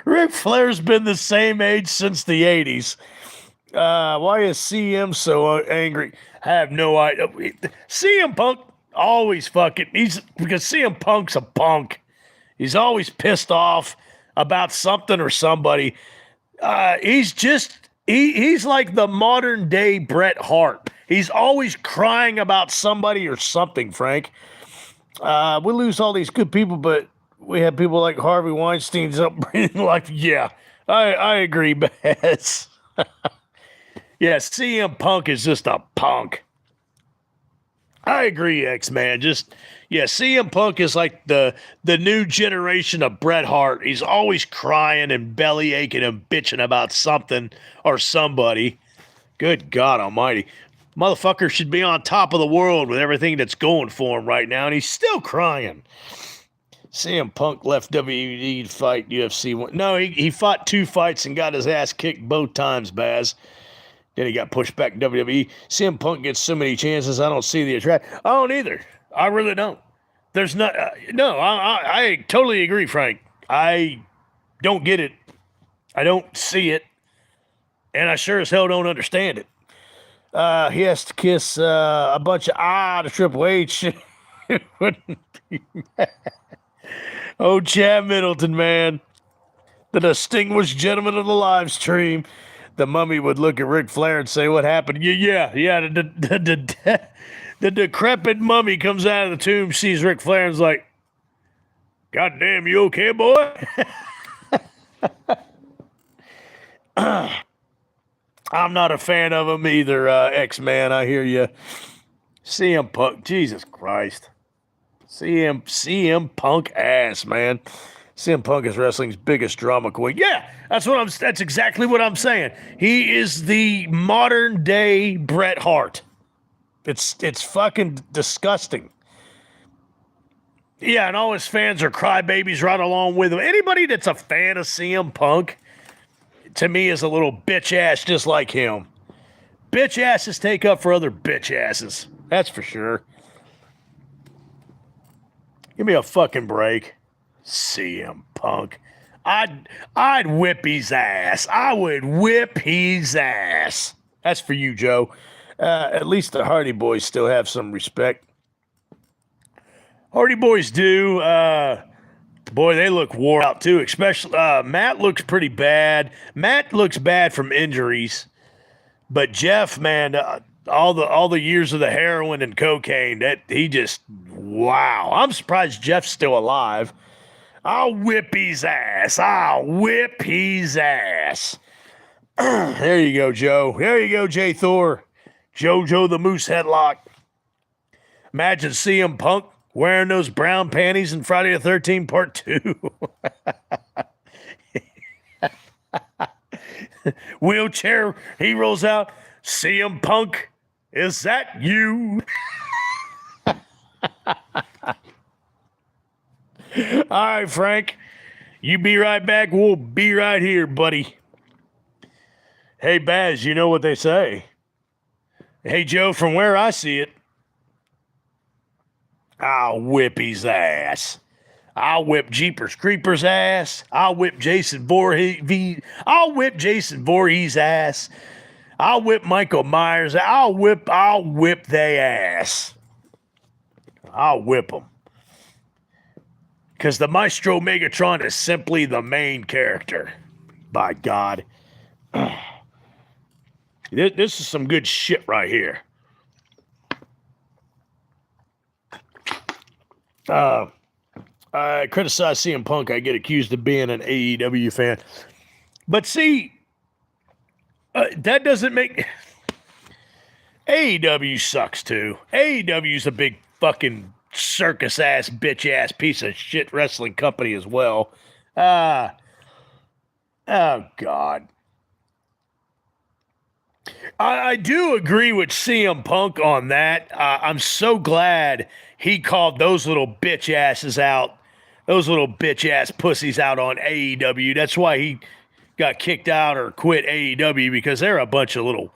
Ric Flair's been the same age since the 80s. Why is CM so angry? I have no idea. CM Punk always fucking... Because CM Punk's a punk. He's always pissed off about something or somebody. He's like the modern day Bret Hart. He's always crying about somebody or something, Frank. We lose all these good people, but we have people like Harvey Weinstein's upbringing life. Yeah, I agree, Baz. Yeah, CM Punk is just a punk. I agree, X-Man. CM Punk is like the new generation of Bret Hart. He's always crying and belly aching and bitching about something or somebody. Good God almighty. Motherfucker should be on top of the world with everything that's going for him right now, and he's still crying. CM Punk left WWE to fight UFC 1. No, he fought 2 fights and got his ass kicked both times, Baz. Then he got pushed back to WWE. CM Punk gets so many chances, I don't see the attraction. I don't either. I really don't. There's not... I totally agree, Frank. I don't get it. I don't see it. And I sure as hell don't understand it. He has to kiss a bunch of to Triple H. It wouldn't be mad. Oh, Chad Middleton, man. The distinguished gentleman of the live stream. The Mummy would look at Ric Flair and say, what happened? Yeah. The decrepit Mummy comes out of the tomb, sees Ric Flair, and is like, God damn, you okay, boy? I'm not a fan of him either, X-Man. I hear you. CM Punk, Jesus Christ. CM Punk ass, man. CM Punk is wrestling's biggest drama queen. Yeah, that's exactly what I'm saying. He is the modern day Bret Hart. It's fucking disgusting. Yeah, and all his fans are crybabies right along with him. Anybody that's a fan of CM Punk, to me, is a little bitch ass just like him. Bitch asses take up for other bitch asses. That's for sure. Give me a fucking break. CM Punk. I'd whip his ass. I would whip his ass. That's for you, Joe. At least the Hardy Boys still have some respect. Hardy Boys do. Boy, they look wore out too. Especially Matt looks pretty bad. Matt looks bad from injuries. But Jeff, man, all the years of the heroin and cocaine, wow. I'm surprised Jeff's still alive. I'll whip his ass. There you go, Joe. There you go, Jay Thor. JoJo the Moose Headlock. Imagine CM Punk wearing those brown panties in Friday the 13th Part 2. Wheelchair, he rolls out. CM Punk, is that you? All right, Frank. You be right back. We'll be right here, buddy. Hey, Baz, you know what they say. Hey, Joe, from where I see it, I'll whip his ass. I'll whip Jeepers Creepers' ass. I'll whip Jason Voorhees. I'll whip Jason Voorhees' ass. I'll whip Michael Myers. I'll whip they ass. I'll whip them. Because the Maestro Megatron is simply the main character. By God. This is some good shit right here. I criticize CM Punk. I get accused of being an AEW fan. But see, that doesn't make... AEW sucks too. AEW's a big fucking circus-ass, bitch-ass piece of shit wrestling company as well. Oh, God. I do agree with CM Punk on that. I'm so glad he called those little bitch asses out, those little bitch ass pussies out on AEW. That's why he got kicked out or quit AEW, because they're a bunch of little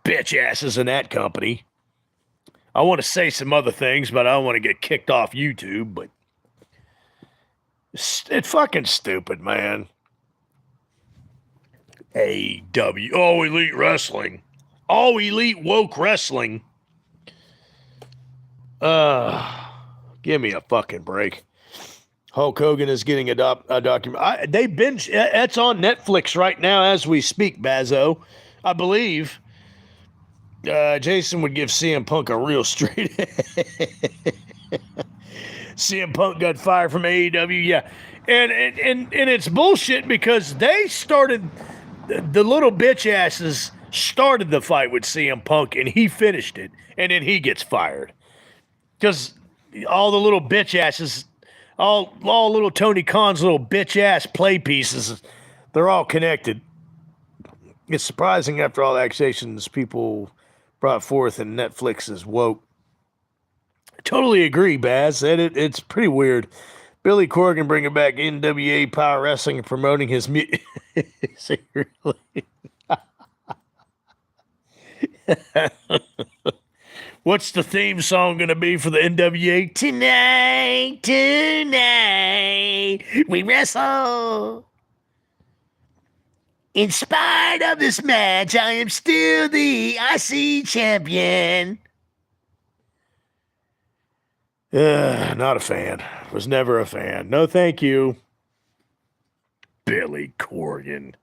bitch asses in that company. I want to say some other things, but I don't want to get kicked off YouTube. But it's fucking stupid, man. AEW. Oh, Elite Wrestling. Oh, Elite Woke Wrestling. Give me a fucking break. Hulk Hogan is getting a document. They binge. It's on Netflix right now as we speak, Bazo. I believe. Jason would give CM Punk a real straight. CM Punk got fired from AEW. Yeah. And it's bullshit, because they started... The little bitch asses started the fight with CM Punk, and he finished it, and then he gets fired. Because all the little bitch asses, all little Tony Khan's little bitch ass play pieces, they're all connected. It's surprising after all the accusations people brought forth, and Netflix is woke. I totally agree, Baz. It's pretty weird. Billy Corgan bringing back NWA Power Wrestling and promoting his music. What's the theme song going to be for the NWA? Tonight, we wrestle. In spite of this match, I am still the IC champion. Not a fan. Was never a fan. No, thank you. Billy Corgan.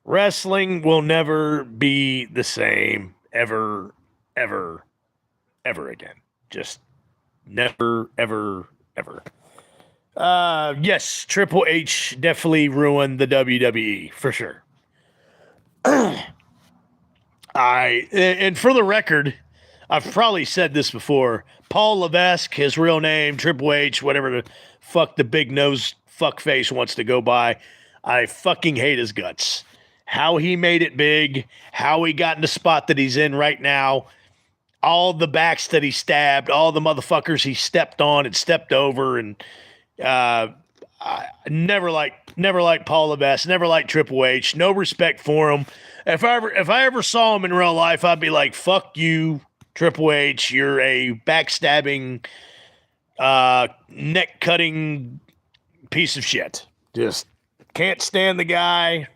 Wrestling will never be the same ever again. Just never, ever. Yes, Triple H definitely ruined the WWE, for sure. And for the record, I've probably said this before. Paul Levesque, his real name, Triple H, whatever the fuck the big nose fuckface wants to go by, I fucking hate his guts. How he made it big, how he got in the spot that he's in right now, all the backs that he stabbed, all the motherfuckers he stepped on and stepped over, and I never liked Paul Levesque, never liked Triple H, no respect for him. If I ever saw him in real life, I'd be like, fuck you, Triple H, you're a backstabbing, neck-cutting piece of shit. Just can't stand the guy.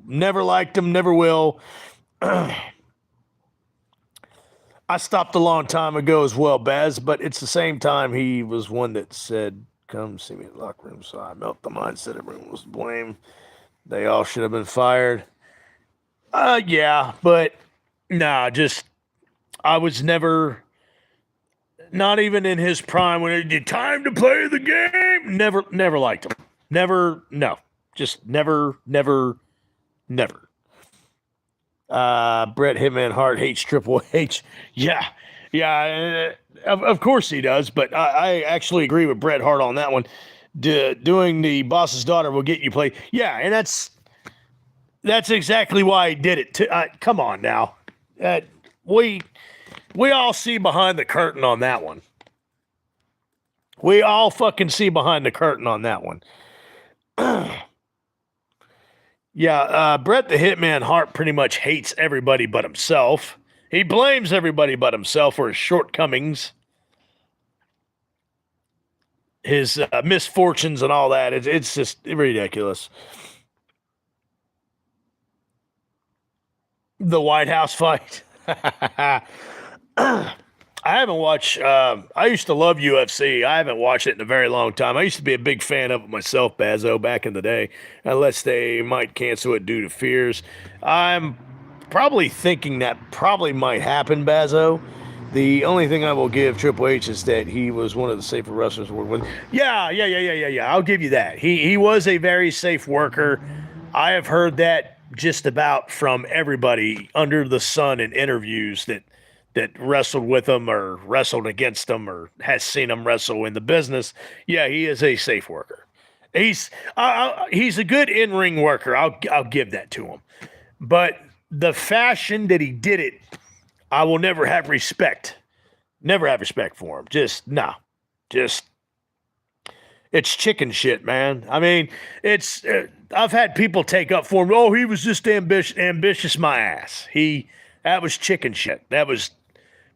Never liked him, never will. I stopped a long time ago as well, Baz, but it's the same time he was one that said, come see me in the locker room. So I melt the mindset everyone was to blame. They all should have been fired. Yeah, but nah, just... I was never, not even in his prime when it did time to play the game. Never liked him. Never, no. Just never. Bret Hitman Hart hates Triple H. Yeah, of course he does. But I actually agree with Bret Hart on that one. Doing the boss's daughter will get you played. Yeah, and that's exactly why he did it. Come on now, we all see behind the curtain on that one. We all fucking see behind the curtain on that one. Yeah, Bret the Hitman Hart pretty much hates everybody but himself. He blames everybody but himself for his shortcomings, his misfortunes, and all that. It's just ridiculous. The White House fight. I haven't watched. I used to love UFC. I haven't watched it in a very long time. I used to be a big fan of it myself, Bazo, back in the day. Unless they might cancel it due to fears, I'm probably thinking that probably might happen, Bazo. The only thing I will give Triple H is that he was one of the safer wrestlers working with. Yeah. I'll give you that. He was a very safe worker. I have heard that just about from everybody under the sun in interviews that wrestled with him or wrestled against him or has seen him wrestle in the business. Yeah, he is a safe worker. He's a good in-ring worker. I'll give that to him. But the fashion that he did it, I will never have respect. Never have respect for him. It's chicken shit, man. I mean, I've had people take up for him. Oh, he was just ambitious my ass. That was chicken shit. That was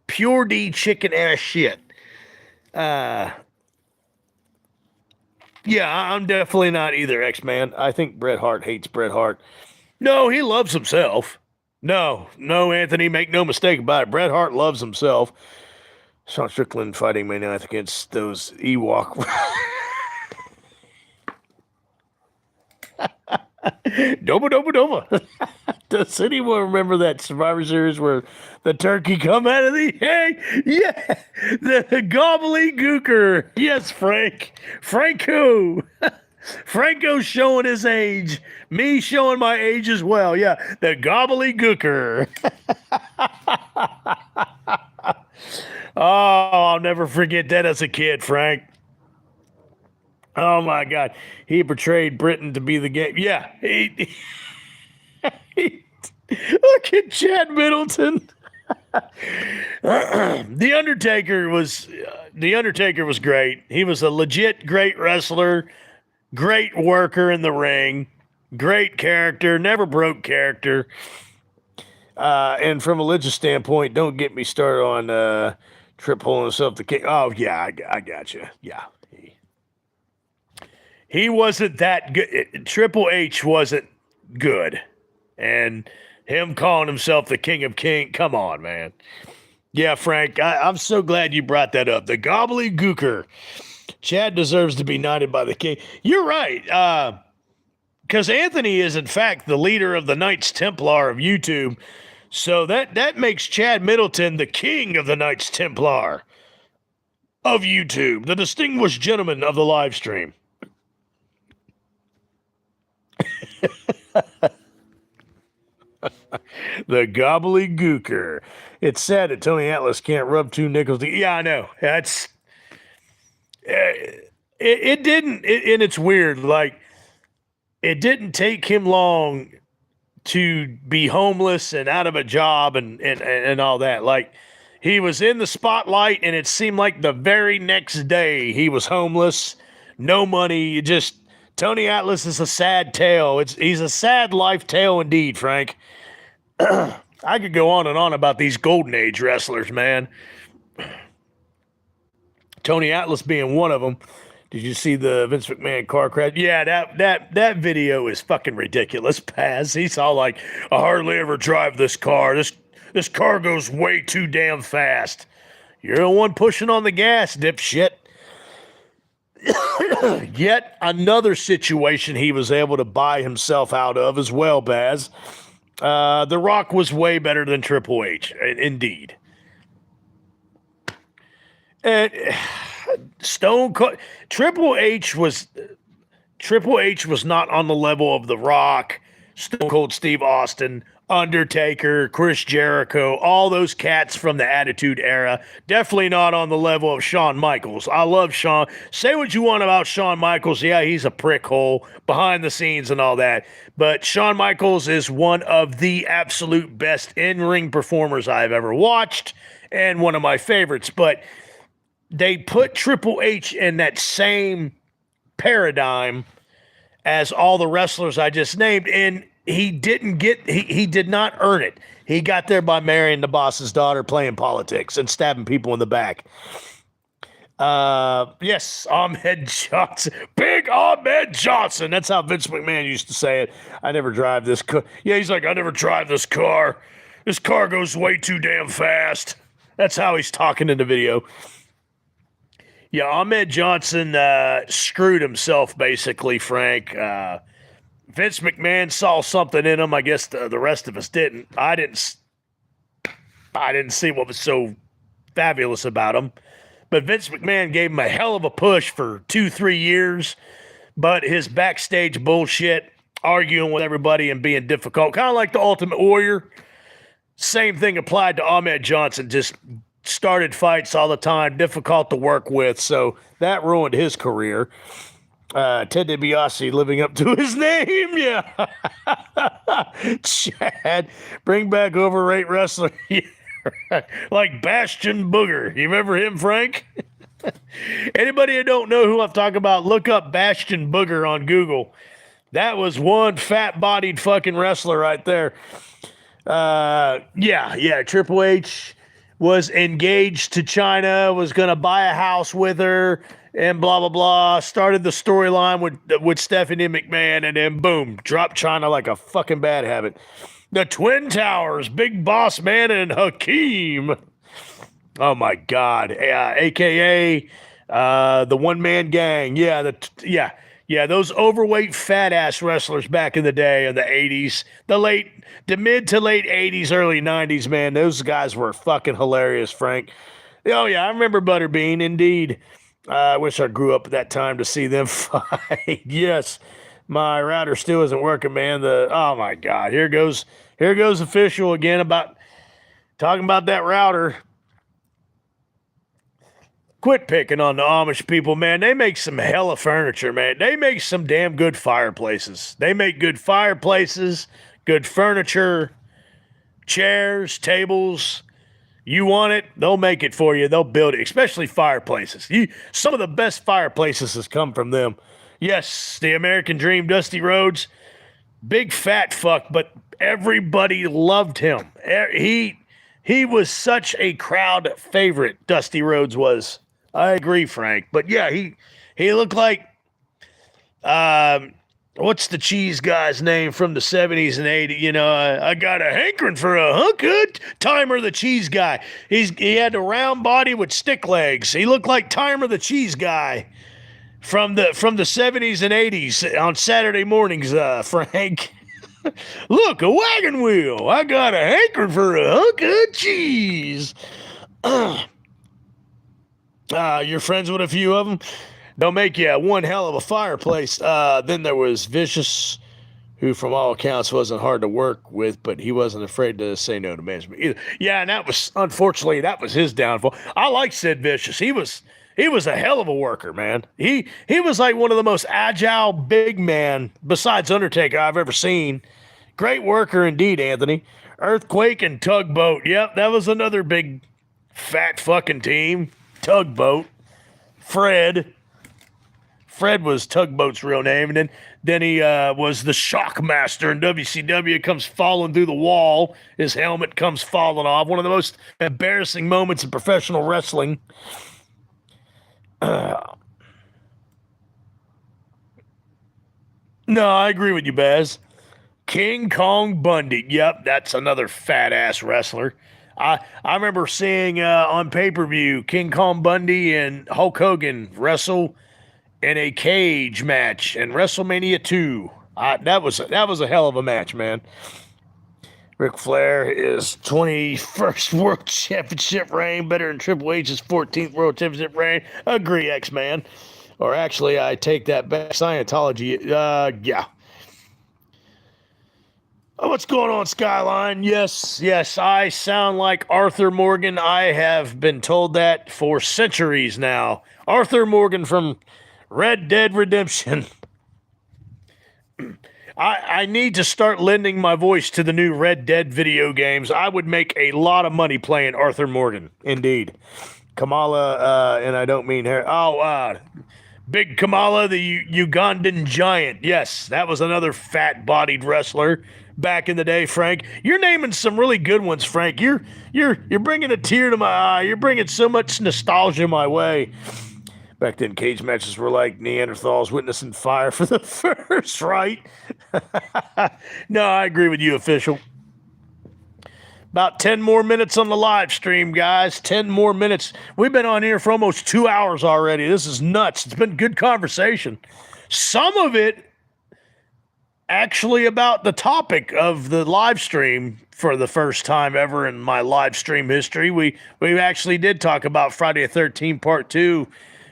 pure D chicken ass shit. Yeah, I'm definitely not either, X-Man. I think Bret Hart hates Bret Hart. No, he loves himself. No, Anthony, make no mistake about it. Bret Hart loves himself. Sean Strickland fighting May 9th against those Ewok. Doba. Does anyone remember that Survivor Series where the turkey come out of the egg? Yeah, the gobbledygooker. Yes, Franco. Franco's showing his age. Me showing my age as well. Yeah, the gobbledygooker. Oh, I'll never forget that as a kid, Frank. Oh my God, he portrayed Britain to be the game. Yeah, look at Chad Middleton. The Undertaker was great. He was a legit great wrestler, great worker in the ring, great character, never broke character. And from a religious standpoint, don't get me started on Trip pulling himself the king. Oh yeah, I got you. Yeah. He wasn't that good. Triple H wasn't good. And him calling himself the King of King, come on, man. Yeah, Frank, I'm so glad you brought that up. The gobbledygooker. Chad deserves to be knighted by the king. You're right. Because Anthony is, in fact, the leader of the Knights Templar of YouTube. So that makes Chad Middleton the king of the Knights Templar of YouTube, the distinguished gentleman of the live stream. The gobbledygooker. It's sad that Tony Atlas can't rub two nickels. Yeah, I know. That's it didn't, and it's weird. Like, it didn't take him long to be homeless and out of a job and all that. Like, he was in the spotlight, and it seemed like the very next day he was homeless, no money. Just Tony Atlas is a sad tale. He's a sad life tale indeed, Frank. I could go on and on about these Golden Age wrestlers, man. Tony Atlas being one of them. Did you see the Vince McMahon car crash? Yeah, that video is fucking ridiculous, Paz. He's all like, I hardly ever drive this car. This car goes way too damn fast. You're the one pushing on the gas, dipshit. Yet another situation he was able to buy himself out of as well, Baz. The Rock was way better than Triple H, indeed. And Stone Cold, Triple H was not on the level of The Rock, Stone Cold Steve Austin, Undertaker, Chris Jericho, all those cats from the Attitude Era. Definitely not on the level of Shawn Michaels. I love Shawn. Say what you want about Shawn Michaels. Yeah, he's a prick hole behind the scenes and all that. But Shawn Michaels is one of the absolute best in-ring performers I've ever watched and one of my favorites. But they put Triple H in that same paradigm as all the wrestlers I just named, and he did not earn it. He got there by marrying the boss's daughter, playing politics, and stabbing people in the back. Yes, Ahmed Johnson. Big Ahmed Johnson. That's how Vince McMahon used to say it. I never drive this car. Yeah, he's like, I never drive this car. This car goes way too damn fast. That's how he's talking in the video. Yeah, Ahmed Johnson screwed himself, basically, Frank. Vince McMahon saw something in him. I guess the rest of us didn't. I didn't see what was so fabulous about him. But Vince McMahon gave him a hell of a push for 2-3 years. But his backstage bullshit, arguing with everybody and being difficult, kind of like the Ultimate Warrior. Same thing applied to Ahmed Johnson. Just started fights all the time, difficult to work with. So that ruined his career. Ted DiBiase living up to his name. Yeah. Chad, bring back overrated wrestler. Like Bastion Booger. You remember him, Frank? Anybody who don't know who I'm talking about, look up Bastion Booger on Google. That was one fat-bodied fucking wrestler right there. Yeah. Triple H was engaged to China, was going to buy a house with her, and blah, blah, blah. Started the storyline with Stephanie McMahon, and then boom, dropped China like a fucking bad habit. The Twin Towers, Big Boss Man and Hakeem. Oh, my God. A.K.A. The One-Man Gang. Yeah, those overweight fat-ass wrestlers back in the day in the 80s. The mid to late 80s, early 90s, man. Those guys were fucking hilarious, Frank. Oh, yeah, I remember Butterbean, indeed. I wish I grew up at that time to see them fight. Yes, my router still isn't working, man. Oh my God, here goes official again about talking about that router. Quit picking on the Amish people, man. They make some hella furniture, man. They make some damn good fireplaces. They make good fireplaces, good furniture, chairs, tables. You want it, they'll make it for you. They'll build it, especially fireplaces. Some of the best fireplaces has come from them. Yes, the American Dream, Dusty Rhodes, big fat fuck, but everybody loved him. He was such a crowd favorite, Dusty Rhodes was. I agree, Frank. But yeah, he looked like what's the cheese guy's name from the 70s and 80s? You know, I got a hankering for a hunk. Timer the cheese guy. He had a round body with stick legs. He looked like Timer the cheese guy from the 70s and 80s on Saturday mornings, Frank. Look, a wagon wheel. I got a hankering for a hunk of cheese. You're friends with a few of them? They'll make you one hell of a fireplace. Then there was Vicious, who from all accounts wasn't hard to work with, but he wasn't afraid to say no to management either. Yeah, and unfortunately, that was his downfall. I like Sid Vicious. He was a hell of a worker, man. He was like one of the most agile big man, besides Undertaker, I've ever seen. Great worker indeed, Anthony. Earthquake and Tugboat. Yep, that was another big fat fucking team. Tugboat. Fred was Tugboat's real name, and then he was the Shockmaster in WCW. Comes falling through the wall. His helmet comes falling off. One of the most embarrassing moments in professional wrestling. No, I agree with you, Baz. King Kong Bundy. Yep, that's another fat-ass wrestler. I remember seeing on pay-per-view King Kong Bundy and Hulk Hogan wrestle in a cage match in WrestleMania 2. That was a hell of a match, man. Ric Flair is 21st World Championship reign, better than Triple H's 14th World Championship reign. Agree, X-Man. Or actually, I take that back. Scientology. Yeah. Oh, what's going on, Skyline? Yes, I sound like Arthur Morgan. I have been told that for centuries now. Arthur Morgan from Red Dead Redemption. I need to start lending my voice to the new Red Dead video games. I would make a lot of money playing Arthur Morgan. Indeed. Kamala, and I don't mean her. Big Kamala, the Ugandan giant. Yes, that was another fat-bodied wrestler back in the day, Frank. You're naming some really good ones, Frank. You're bringing a tear to my eye. You're bringing so much nostalgia my way. Back then, cage matches were like Neanderthals witnessing fire for the first, right? No, I agree with you, official. About 10 more minutes on the live stream, guys. 10 more minutes. We've been on here for almost 2 hours already. This is nuts. It's been good conversation. Some of it actually about the topic of the live stream for the first time ever in my live stream history. We actually did talk about Friday the 13th Part 2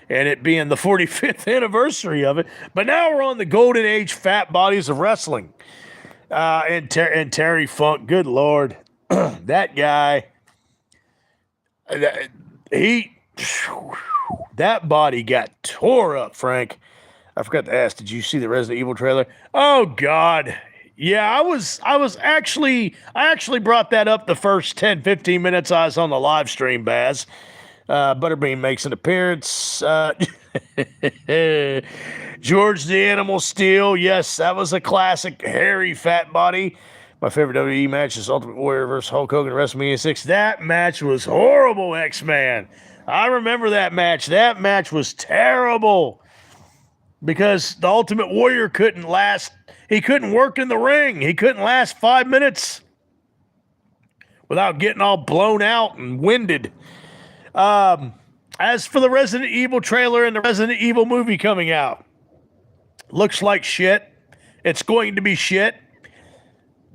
and it being the 45th anniversary of it. But now we're on the golden age fat bodies of wrestling. And Terry Funk, good Lord. That guy, that body got tore up, Frank. I forgot to ask, did you see the Resident Evil trailer? Oh, God. Yeah, I actually brought that up the first 10, 15 minutes I was on the live stream, Baz. Butterbean makes an appearance. George the Animal Steel. Yes, that was a classic hairy fat body. My favorite WWE match is Ultimate Warrior versus Hulk Hogan at WrestleMania 6. That match was horrible, X-Man. I remember that match. That match was terrible because the Ultimate Warrior couldn't last. He couldn't work in the ring. He couldn't last 5 minutes without getting all blown out and winded. As for the Resident Evil trailer and the Resident Evil movie coming out, looks like shit. It's going to be shit.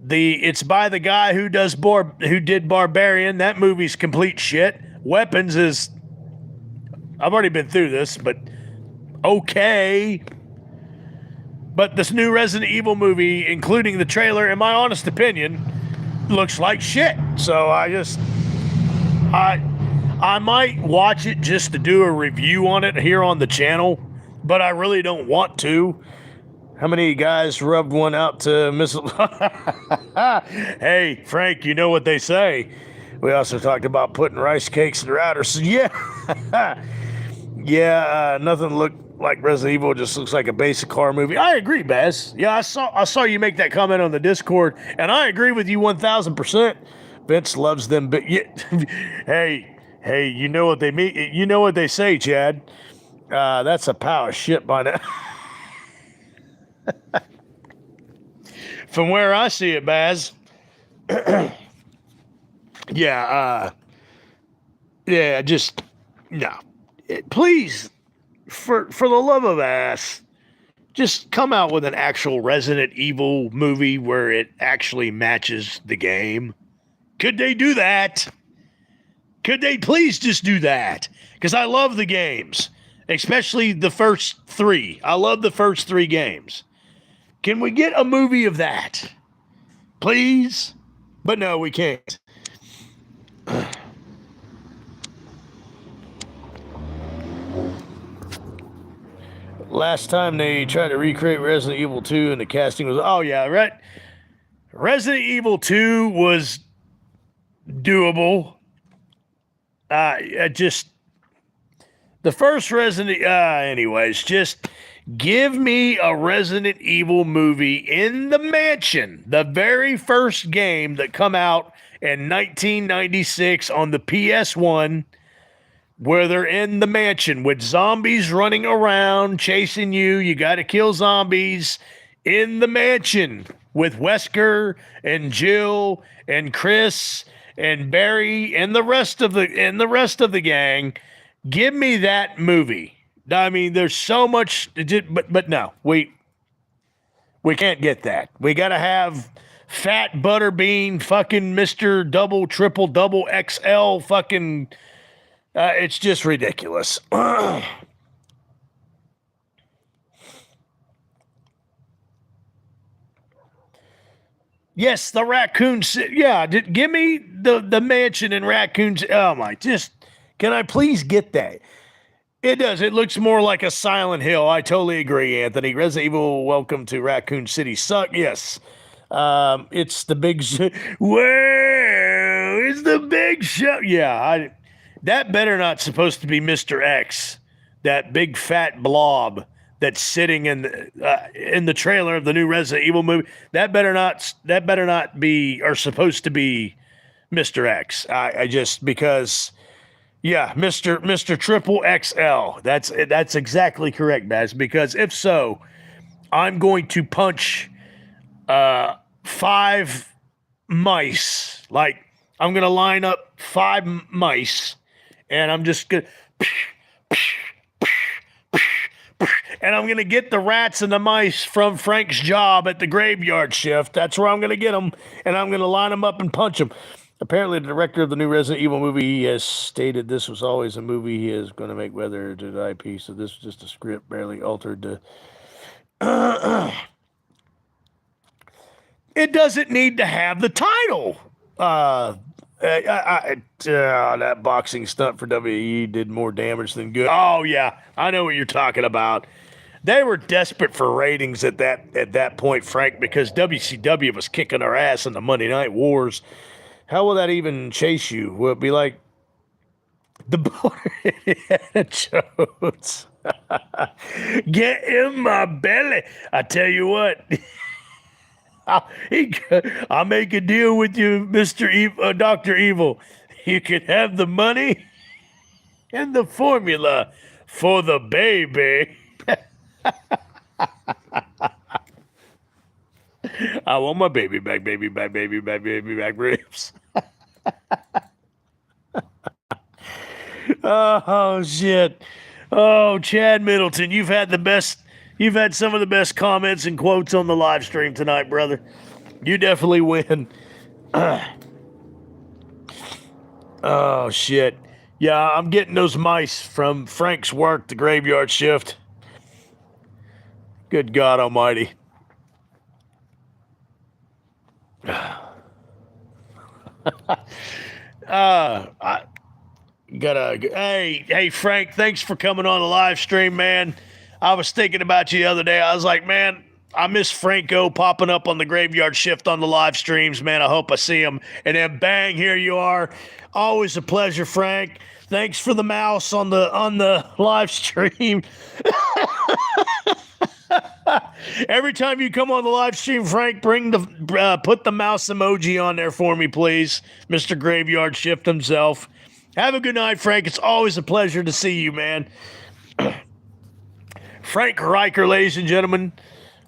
It's by the guy who did Barbarian. That movie's complete shit. Weapons is, I've already been through this, but okay. But this new Resident Evil movie, including the trailer, in my honest opinion, looks like shit. So I might watch it just to do a review on it here on the channel, but I really don't want to. How many guys rubbed one out to Miss... Hey, Frank, you know what they say. We also talked about putting rice cakes in routers. Yeah. Nothing looked like Resident Evil. Just looks like a basic horror movie. I agree, Baz. Yeah, I saw you make that comment on the Discord, and I agree with you 1,000%. Vince loves them. But hey, you know what they mean? You know what they say, Chad. That's a pile of shit by now. From where I see it, Baz. Just no. Please, for the love of ass, just come out with an actual Resident Evil movie where it actually matches the game. Could they do that? Could they please just do that? Because I love the games, especially the first 3. I love the first 3 games. Can we get a movie of that? Please? But no, we can't. Last time they tried to recreate Resident Evil 2 and the casting was... Oh, yeah, right. Resident Evil 2 was doable. The first Resident... anyways, just... Give me a Resident Evil movie in the mansion, the very first game that come out in 1996 on the PS1, where they're in the mansion with zombies running around, chasing you. You got to kill zombies in the mansion with Wesker and Jill and Chris and Barry and the rest of the gang. Give me that movie. I mean, there's so much, but no, we can't get that. We got to have fat butterbean fucking Mr. Double, Triple, Double XL fucking, it's just ridiculous. Yes, the Raccoon City. Yeah, give me the mansion in Raccoon City. Oh my, just can I please get that? It does. It looks more like a Silent Hill. I totally agree, Anthony. Resident Evil Welcome to Raccoon City suck. Yes. It's the big whoa, it's the big show. Yeah, that better not supposed to be Mr. X, that big fat blob that's sitting in the trailer of the new Resident Evil movie. That better not be or supposed to be Mr. X. I just because yeah, Mr. Triple XL. That's exactly correct, Baz. Because if so, I'm going to punch 5 mice. Like I'm gonna line up 5 mice, and I'm just gonna and I'm going to get the rats and the mice from Frank's job at the graveyard shift. That's where I'm going to get them, and I'm going to line them up and punch them. Apparently, the director of the new Resident Evil movie has stated this was always a movie he is going to make, whether to the IP. So this was just a script barely altered to. It doesn't need to have the title. That boxing stunt for WWE did more damage than good. Oh yeah, I know what you're talking about. They were desperate for ratings at that point, Frank, because WCW was kicking our ass in the Monday Night Wars. How will that even chase you? Will it be like the Jones? Get in my belly. I tell you what. I'll make a deal with you, Dr. Evil. You can have the money and the formula for the baby. I want my baby back ribs. Oh, shit. Oh, Chad Middleton, you've had some of the best comments and quotes on the live stream tonight, brother. You definitely win. Oh, shit. Yeah, I'm getting those mice from Frank's work, the graveyard shift. Good God almighty. Hey, Frank, thanks for coming on the live stream, man. I was thinking about you the other day. I was like, man, I miss Franco popping up on the graveyard shift on the live streams, man. I hope I see him. And then bang, here you are. Always a pleasure, Frank. Thanks for the mouse on the live stream. Every time you come on the live stream, Frank, put the mouse emoji on there for me, please. Mr. Graveyard Shift himself. Have a good night, Frank. It's always a pleasure to see you, man. Frank Riker, ladies and gentlemen,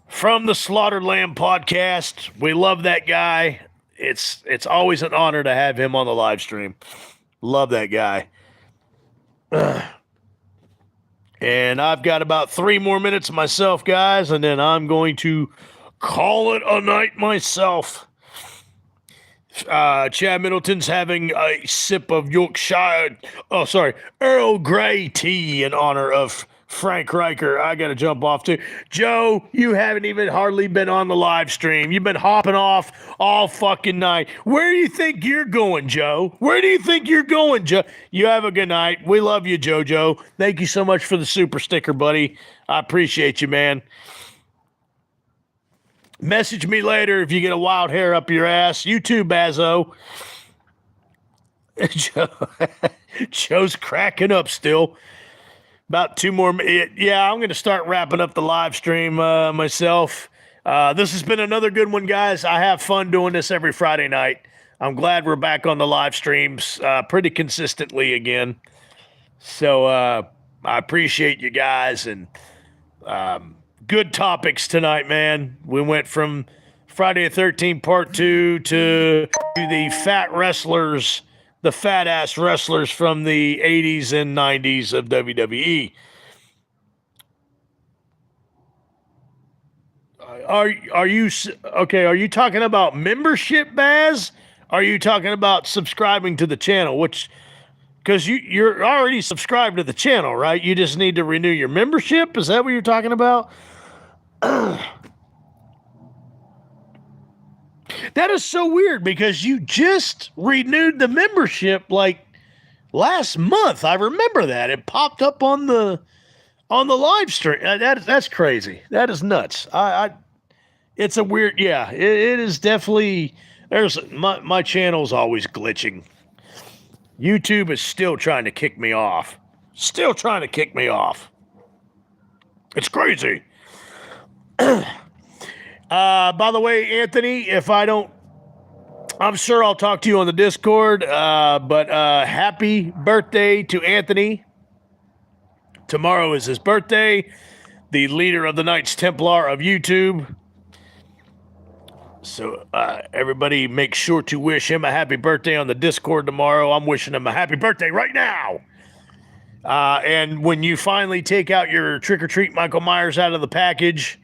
from the Slaughtered Lamb podcast. We love that guy. It's always an honor to have him on the live stream. Love that guy. And I've got about 3 more minutes myself, guys, and then I'm going to call it a night myself. Chad Middleton's having a sip of Earl Grey tea in honor of Frank Riker. I got to jump off too. Joe, you haven't even hardly been on the live stream. You've been hopping off all fucking night. Where do you think you're going, Joe? Where do you think you're going, Joe? You have a good night. We love you, JoJo. Thank you so much for the super sticker, buddy. I appreciate you, man. Message me later if you get a wild hair up your ass. You too, Bazo. Joe's cracking up still. About 2 more. Yeah, I'm going to start wrapping up the live stream myself. This has been another good one, guys. I have fun doing this every Friday night. I'm glad we're back on the live streams pretty consistently again. So I appreciate you guys, and good topics tonight, man. We went from Friday the 13th Part 2 to the fat wrestlers, the fat-ass wrestlers from the 80s and 90s of WWE. Are you okay? Are you talking about membership, Baz? Are you talking about subscribing to the channel? Because you're already subscribed to the channel, right? You just need to renew your membership? Is that what you're talking about? That is so weird because you just renewed the membership like last month. I remember that. It popped up on the live stream. That's crazy. That is nuts. It's a weird, yeah, it is definitely, there's, my channel's always glitching. YouTube is still trying to kick me off. Still trying to kick me off. It's crazy. By the way, Anthony, if I don't, I'm sure I'll talk to you on the Discord, but happy birthday to Anthony. Tomorrow is his birthday, the leader of the Knights Templar of YouTube. So everybody make sure to wish him a happy birthday on the Discord tomorrow. I'm wishing him a happy birthday right now. And when you finally take out your trick-or-treat Michael Myers out of the package,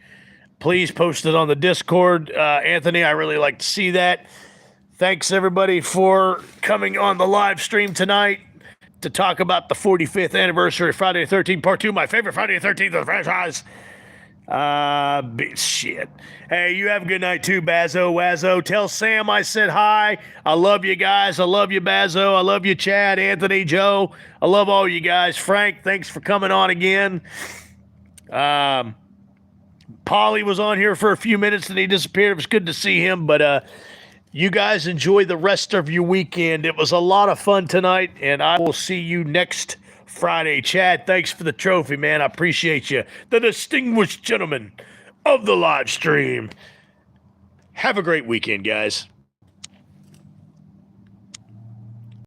please post it on the Discord. Anthony, I really like to see that. Thanks, everybody, for coming on the live stream tonight to talk about the 45th anniversary of Friday the 13th, Part 2, my favorite Friday the 13th of the franchise. Shit. Hey, you have a good night too, Bazzo Wazzo. Tell Sam I said hi. I love you guys. I love you, Bazzo. I love you, Chad, Anthony, Joe. I love all you guys. Frank, thanks for coming on again. Polly was on here for a few minutes and he disappeared. It was good to see him, but you guys enjoy the rest of your weekend. It was a lot of fun tonight, and I will see you next Friday. Chad, thanks for the trophy, man. I appreciate you. The distinguished gentleman of the live stream. Have a great weekend, guys.